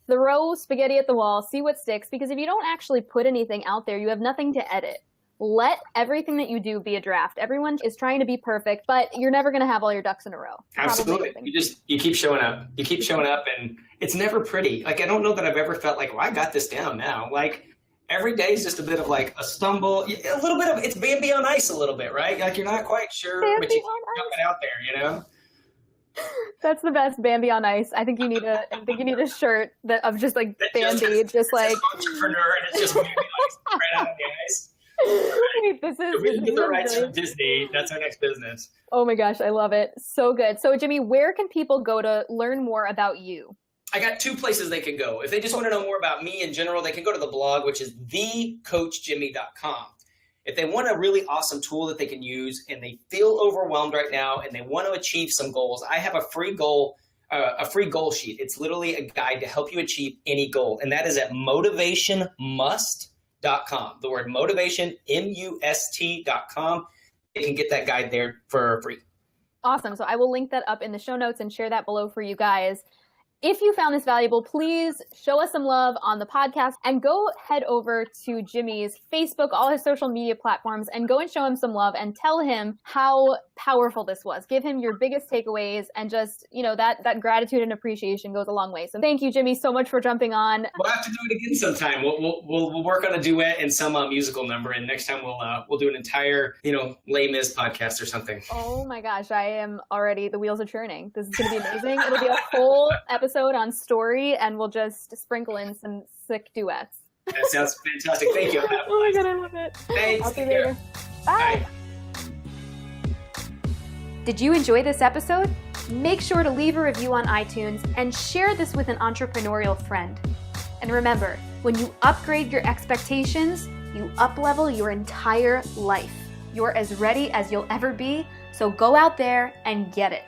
throw spaghetti at the wall, see what sticks. Because if you don't actually put anything out there, you have nothing to edit. Let everything that you do be a draft. Everyone is trying to be perfect, but you're never going to have all your ducks in a row. Absolutely. You keep showing up. You keep showing up, and it's never pretty. Like, I don't know that I've ever felt like, well, I got this down now. Like, every day is just a bit of like a stumble, a little bit of, it's Bambi on ice a little bit, right? Like, you're not quite sure, but you keep jumping out there, That's the best, Bambi on ice. I think you need a shirt of just like Bambi, just like entrepreneur, and it's just Bambi on ice, right out of the ice. This is get the rights from Disney. That's our next business. Oh my gosh, I love it. So good. So Jimmy, where can people go to learn more about you? I got 2 places they can go. If they just want to know more about me in general, they can go to the blog, which is thecoachjimmy.com. If they want a really awesome tool that they can use and they feel overwhelmed right now and they want to achieve some goals, I have a free goal sheet. It's literally a guide to help you achieve any goal. And that is at motivationmust.com. The word motivation, MUST.com. You can get that guide there for free. Awesome. So I will link that up in the show notes and share that below for you guys. If you found this valuable, please show us some love on the podcast and go head over to Jimmy's Facebook, all his social media platforms, and go and show him some love and tell him how powerful this was. Give him your biggest takeaways, and just, that gratitude and appreciation goes a long way. So thank you, Jimmy, so much for jumping on. We'll have to do it again sometime. We'll work on a duet and some musical number, and next time we'll do an entire, Les Mis podcast or something. Oh my gosh, I am already, the wheels are churning. This is going to be amazing. It'll be a whole episode on story, and we'll just sprinkle in some sick duets. That sounds fantastic. Thank you. Oh my god, I love it. Thanks. I'll see you later. Bye. Did you enjoy this episode? Make sure to leave a review on iTunes and share this with an entrepreneurial friend. And remember, when you upgrade your expectations, you up-level your entire life. You're as ready as you'll ever be, so go out there and get it.